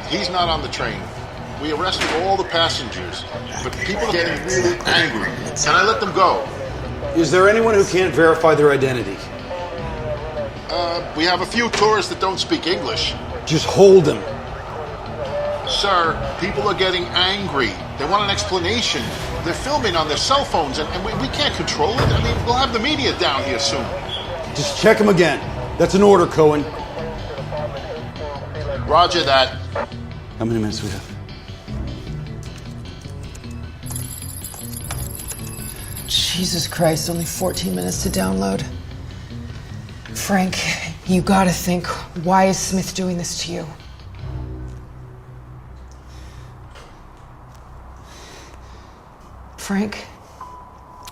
He's not on the train. We arrested all the passengers, but people are getting really angry. Can I let them go? Is there anyone who can't verify their identity? We have a few tourists that don't speak English. Just hold them. Sir, people are getting angry. They want an explanation. They're filming on their cell phones, and we can't control it. I mean, we'll have the media down here soon. Just check them again. That's an order, Cohen. Roger that. How many minutes do we have? Jesus Christ, only 14 minutes to download. Frank, You gotta think, why is Smith doing this to you? Frank?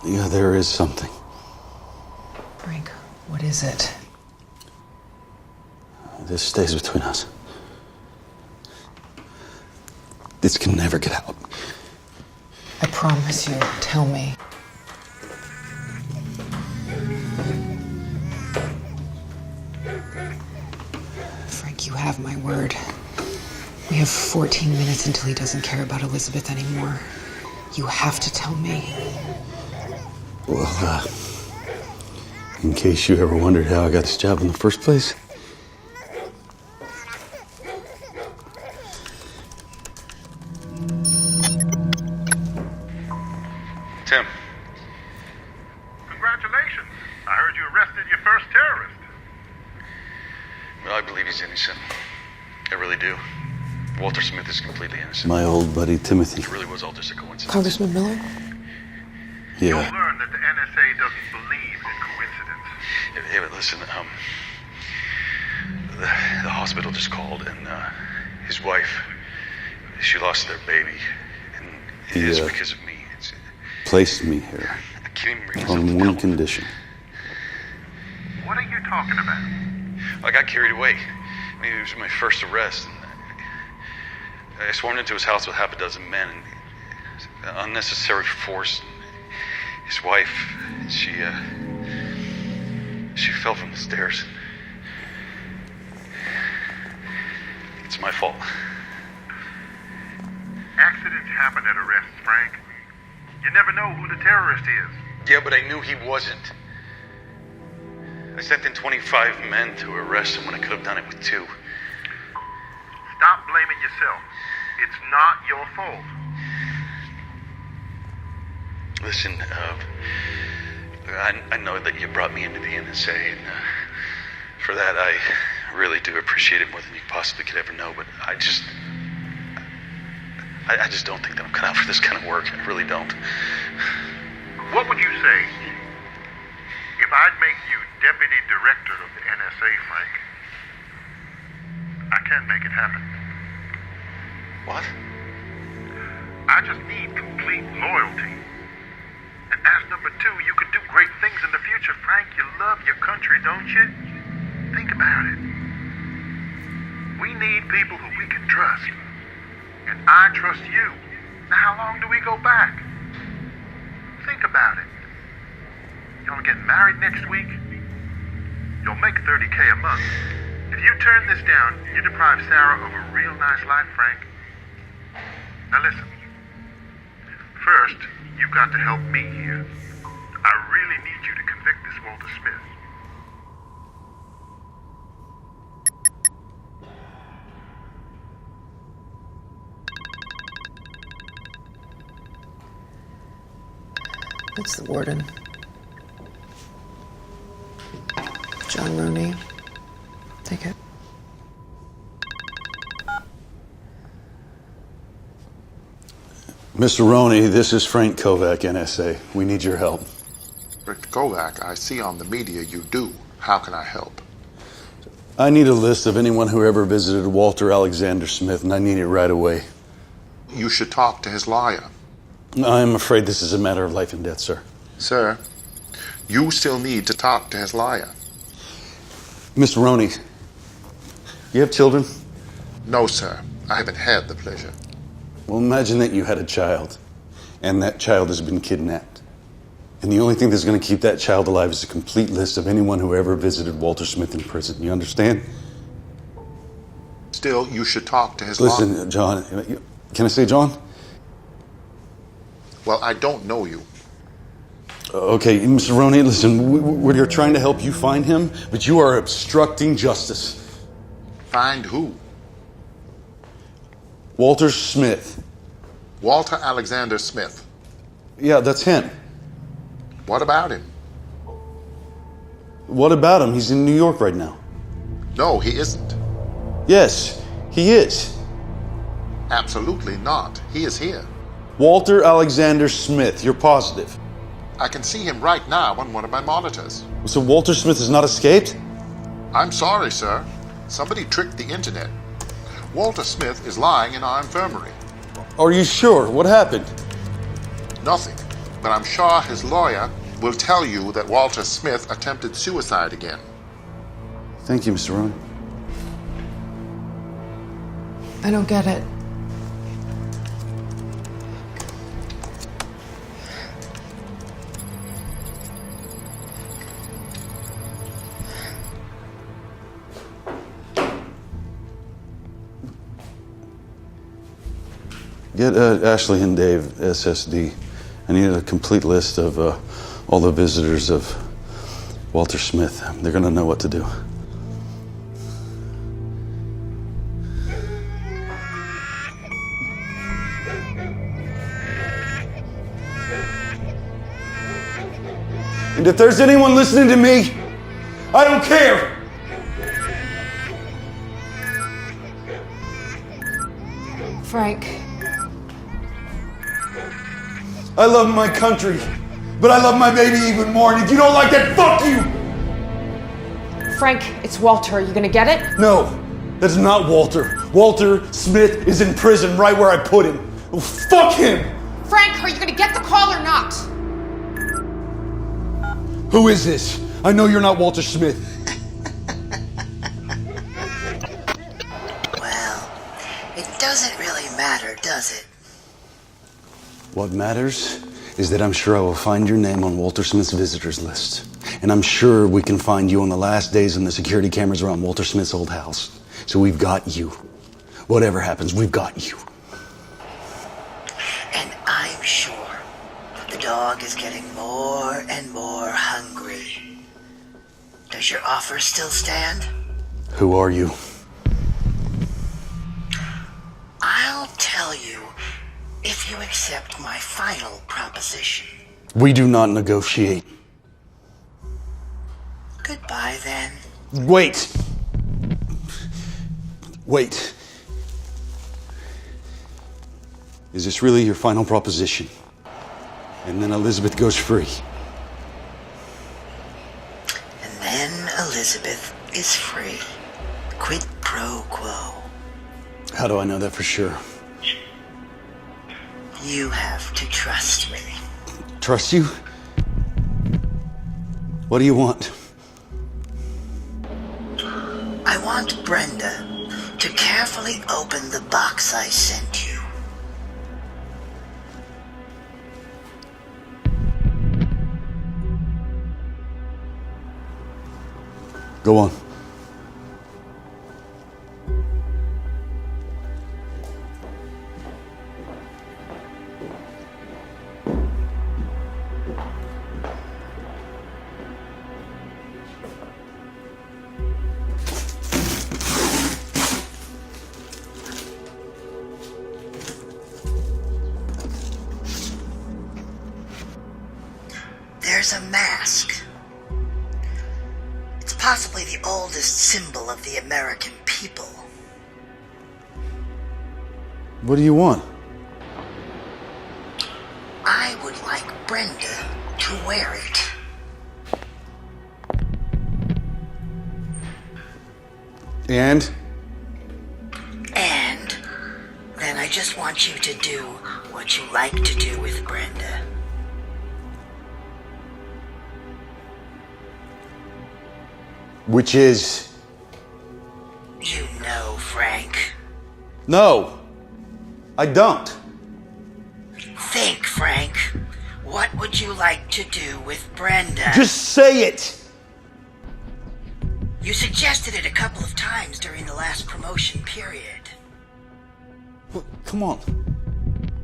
Yeah, there is something. Frank, what is it? This stays between us. This can never get out. I promise you, tell me. Frank, you have my word. We have 14 minutes until he doesn't care about Elizabeth anymore. You have to tell me. Well, in case you ever wondered how I got this job in the first place. Tim. Congratulations. I heard you arrested your first terrorist. Well, I believe he's innocent. I really do. Walter Smith is completely innocent. My old buddy Timothy. It really was all just a coincidence. Congressman Miller? You'll Yeah. learn that the NSA doesn't believe in coincidence. Hey, but listen, the hospital just called, and his wife, she lost their baby, and it is Yeah. because of me. Placed me here I can't even bring myself on to one tell him. condition. What are you talking about? I got carried away. I mean, it was my first arrest, and I swarmed into his house with half a dozen men, and unnecessary force. His wife, she fell from the stairs. It's my fault. Accidents happen at arrests, Frank. You never know who the terrorist is. Yeah, but I knew he wasn't. I sent in 25 men to arrest him when I could have done it with 2. Stop blaming yourself. It's not your fault. Listen, I know that you brought me into the NSA, and for that I really do appreciate it more than you possibly could ever know, but I just don't think that I'm cut out for this kind of work. I really don't. What would you say if I'd make you deputy director of the NSA, Frank? I can make it happen. What? I just need complete loyalty. And as number 2, you could do great things in the future, Frank. You love your country, don't you? Think about it. We need people who we can trust. And I trust you. Now, how long do we go back? Think about it. Y'all get married next week? You'll make $30K a month. If you turn this down, you deprive Sarah of a real nice life, Frank. Now listen. First, you've got to help me here. I really need you to convict this Walter Smith. It's the warden. John Rooney. Take it. Mr. Roney, this is Frank Kovac, NSA. We need your help. Rick Kovac, I see on the media you do. How can I help? I need a list of anyone who ever visited Walter Alexander Smith, and I need it right away. You should talk to his lawyer. I'm afraid this is a matter of life and death, sir. Sir, you still need to talk to his lawyer. Mr. Roney, you have children? No, sir. I haven't had the pleasure. Well, imagine that you had a child, and that child has been kidnapped. And the only thing that's going to keep that child alive is a complete list of anyone who ever visited Walter Smith in prison. You understand? Still, you should talk to his lawyer. Listen, John, can I say John? Well, I don't know you. Okay, Mr. Roney, listen, we're trying to help you find him, but you are obstructing justice. Find who? Walter Smith. Walter Alexander Smith. Yeah, that's him. What about him? What about him? He's in New York right now. No, he isn't. Yes, he is. Absolutely not. He is here. Walter Alexander Smith, you're positive. I can see him right now on one of my monitors. So Walter Smith has not escaped? I'm sorry, sir. Somebody tricked the internet. Walter Smith is lying in our infirmary. Are you sure? What happened? Nothing. But I'm sure his lawyer will tell you that Walter Smith attempted suicide again. Thank you, Mr. Rowan. I don't get it. Get Ashley and Dave SSD. I need a complete list of all the visitors of Walter Smith. They're gonna know what to do. And if there's anyone listening to me, I don't care. Frank. I love my country, but I love my baby even more. And if you don't like that, fuck you! Frank, it's Walter. Are you gonna get it? No, that's not Walter. Walter Smith is in prison right where I put him. Well, fuck him! Frank, are you gonna get the call or not? Who is this? I know you're not Walter Smith. Well, it doesn't really matter, does it? What matters is that I'm sure I will find your name on Walter Smith's visitors list. And I'm sure we can find you on the last days in the security cameras around Walter Smith's old house. So we've got you. Whatever happens, we've got you. And I'm sure that the dog is getting more and more hungry. Does your offer still stand? Who are you? I'll tell you if you accept my final proposition. We do not negotiate. Goodbye, then. Wait. Wait. Is this really your final proposition? And then Elizabeth goes free. And then Elizabeth is free. Quid pro quo. How do I know that for sure? You have to trust me. Trust you? What do you want? I want Brenda to carefully open the box I sent you. Go on. There's a mask. It's possibly the oldest symbol of the American people. What do you want? I would like Brenda to wear it. And? And then I just want you to do what you like to do with Brenda. Which is? You know, Frank. No, I don't. Think, Frank. What would you like to do with Brenda? Just say it! You suggested it a couple of times during the last promotion period. Come on.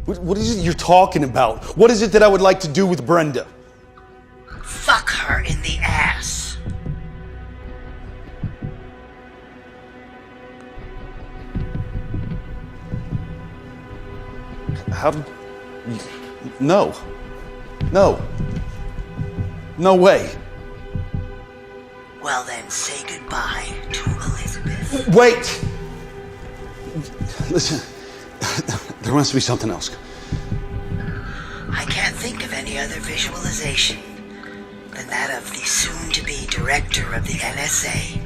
What is it you're talking about? What is it that I would like to do with Brenda? Fuck her in the ass. How did... No. No. No way. Well then, say goodbye to Elizabeth. Wait! Listen, there must be something else. I can't think of any other visualization than that of the soon-to-be director of the NSA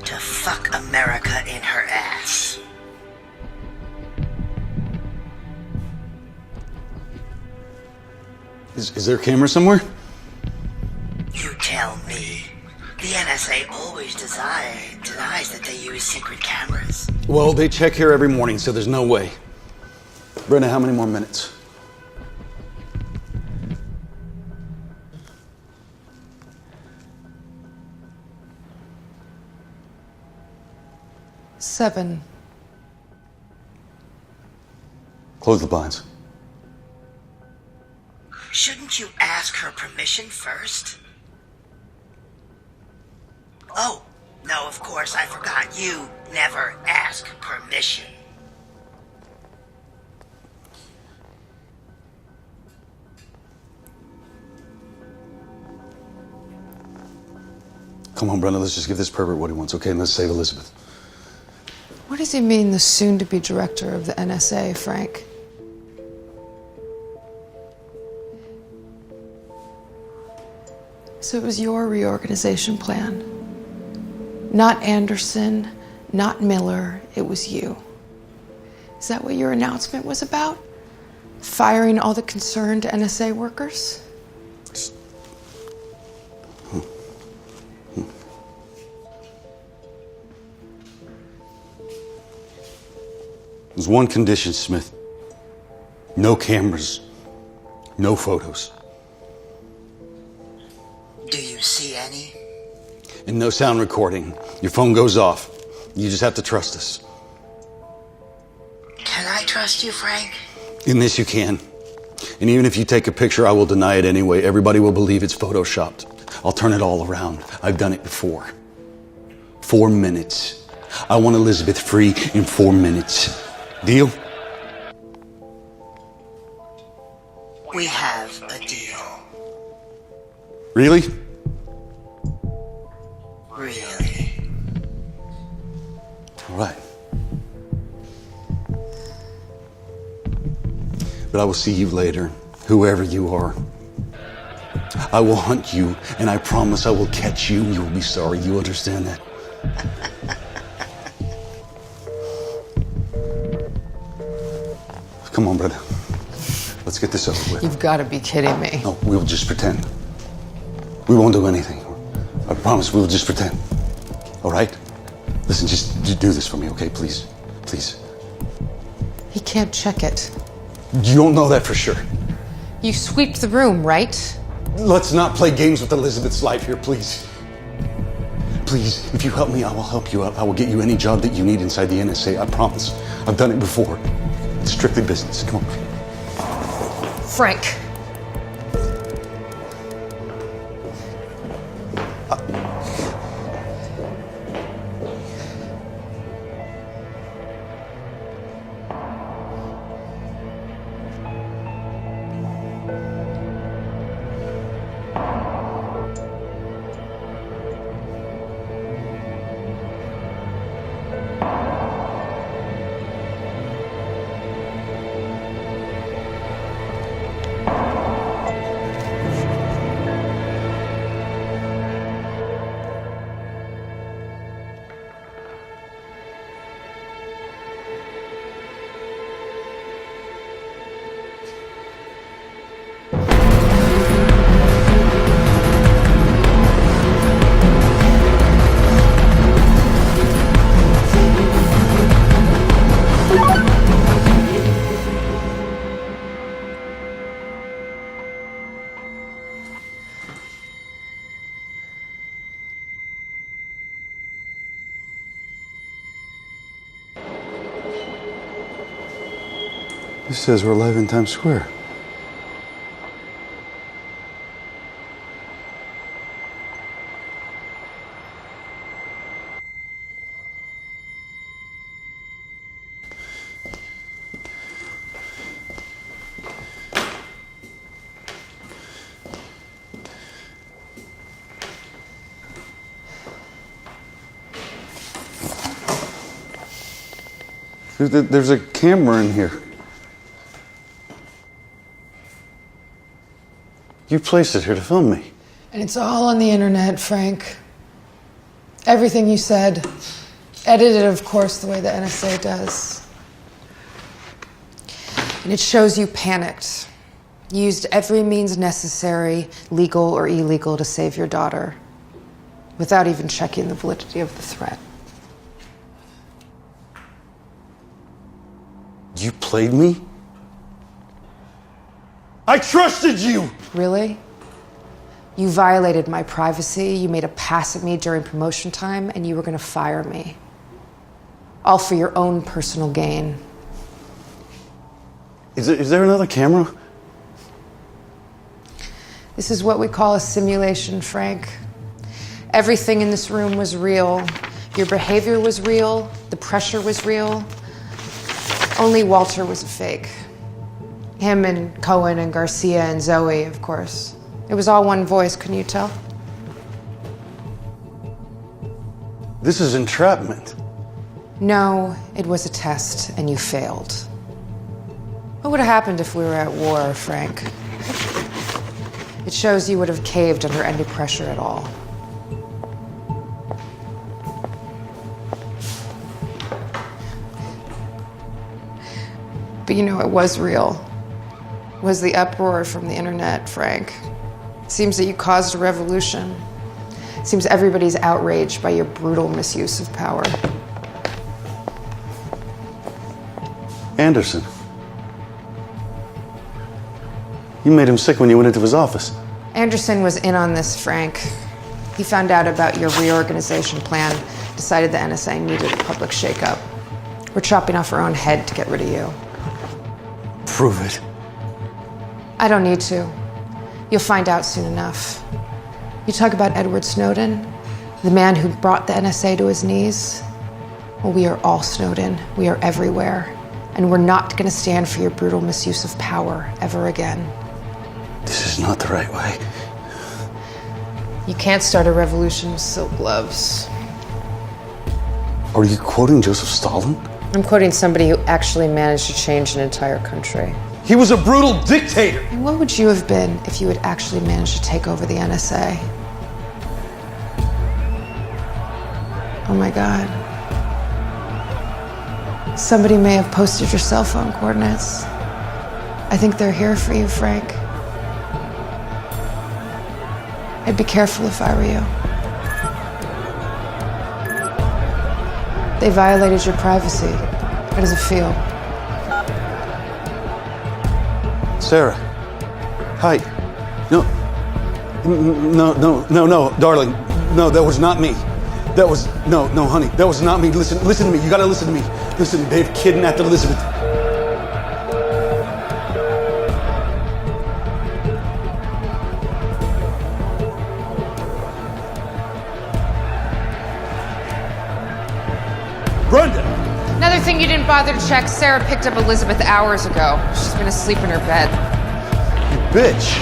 to fuck America in her ass. Is there a camera somewhere? You tell me. The NSA always denies that they use secret cameras. Well, they check here every morning, so there's no way. Brenda, how many more minutes? Seven. Close the blinds. Shouldn't you ask her permission first? Oh, no, of course, I forgot. You never ask permission. Come on, Brenda, let's just give this pervert what he wants, okay? And let's save Elizabeth. What does he mean, the soon-to-be director of the NSA, Frank? So it was your reorganization plan. Not Anderson, not Miller, it was you. Is that what your announcement was about? Firing all the concerned NSA workers? There's one condition, Smith. No cameras, no photos. Do you see any? And no sound recording. Your phone goes off. You just have to trust us. Can I trust you, Frank? In this you can. And even if you take a picture, I will deny it anyway. Everybody will believe it's photoshopped. I'll turn it all around. I've done it before. 4 minutes. I want Elizabeth free in 4 minutes. Deal? We have a deal. Really? Really? All right. But I will see you later, whoever you are. I will hunt you, and I promise I will catch you. You will be sorry. You understand that? Come on, brother. Let's get this over with. You've got to be kidding me. No, we'll just pretend. We won't do anything. I promise we'll just pretend. All right? Listen, just do this for me, okay? Please. Please. He can't check it. You don't know that for sure. You sweeped the room, right? Let's not play games with Elizabeth's life here, please. Please, if you help me, I will help you out. I will get you any job that you need inside the NSA. I promise. I've done it before. It's strictly business. Come on. Frank. This says we're live in Times Square. There's a camera in here. You placed it here to film me. And it's all on the internet, Frank. Everything you said. Edited, of course, the way the NSA does. And it shows you panicked. You used every means necessary, legal or illegal, to save your daughter, without even checking the validity of the threat. You played me? I trusted you! Really? You violated my privacy, you made a pass at me during promotion time, and you were gonna fire me. All for your own personal gain. Is there another camera? This is what we call a simulation, Frank. Everything in this room was real. Your behavior was real, the pressure was real. Only Walter was a fake. Him and Cohen and Garcia and Zoe, of course. It was all one voice, couldn't you tell? This is entrapment. No, it was a test, and you failed. What would have happened if we were at war, Frank? It shows you would have caved under any pressure at all. But you know, it was real. It was the uproar from the internet, Frank. It seems that you caused a revolution. It seems everybody's outraged by your brutal misuse of power. Anderson. You made him sick when you went into his office. Anderson was in on this, Frank. He found out about your reorganization plan, decided the NSA needed a public shakeup. We're chopping off our own head to get rid of you. Prove it. I don't need to. You'll find out soon enough. You talk about Edward Snowden, the man who brought the NSA to his knees. Well, we are all Snowden. We are everywhere. And we're not going to stand for your brutal misuse of power ever again. This is not the right way. You can't start a revolution with silk gloves. Are you quoting Joseph Stalin? I'm quoting somebody who actually managed to change an entire country. He was a brutal dictator! And what would you have been if you had actually managed to take over the NSA? Oh my God. Somebody may have posted your cell phone coordinates. I think they're here for you, Frank. I'd be careful if I were you. They violated your privacy. How does it feel? Sarah. Hi. No, darling. No, that was not me. That was, no, honey. That was not me. Listen to me. You gotta listen to me. Listen, they've kidnapped Elizabeth. Brenda! Another thing you didn't bother to check, Sarah picked up Elizabeth hours ago. She's been asleep in her bed. You bitch.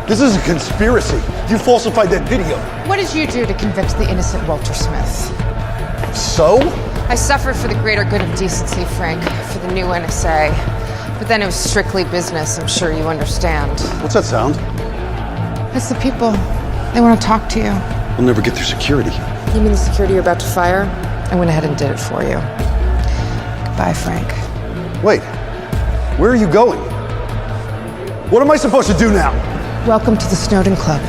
This is a conspiracy. You falsified that video. What did you do to convict the innocent Walter Smith? So? I suffered for the greater good of decency, Frank, for the new NSA. But then it was strictly business, I'm sure you understand. What's that sound? It's the people. They want to talk to you. We'll never get through security. You mean the security you're about to fire? I went ahead and did it for you. Goodbye, Frank. Wait, where are you going? What am I supposed to do now? Welcome to the Snowden Club.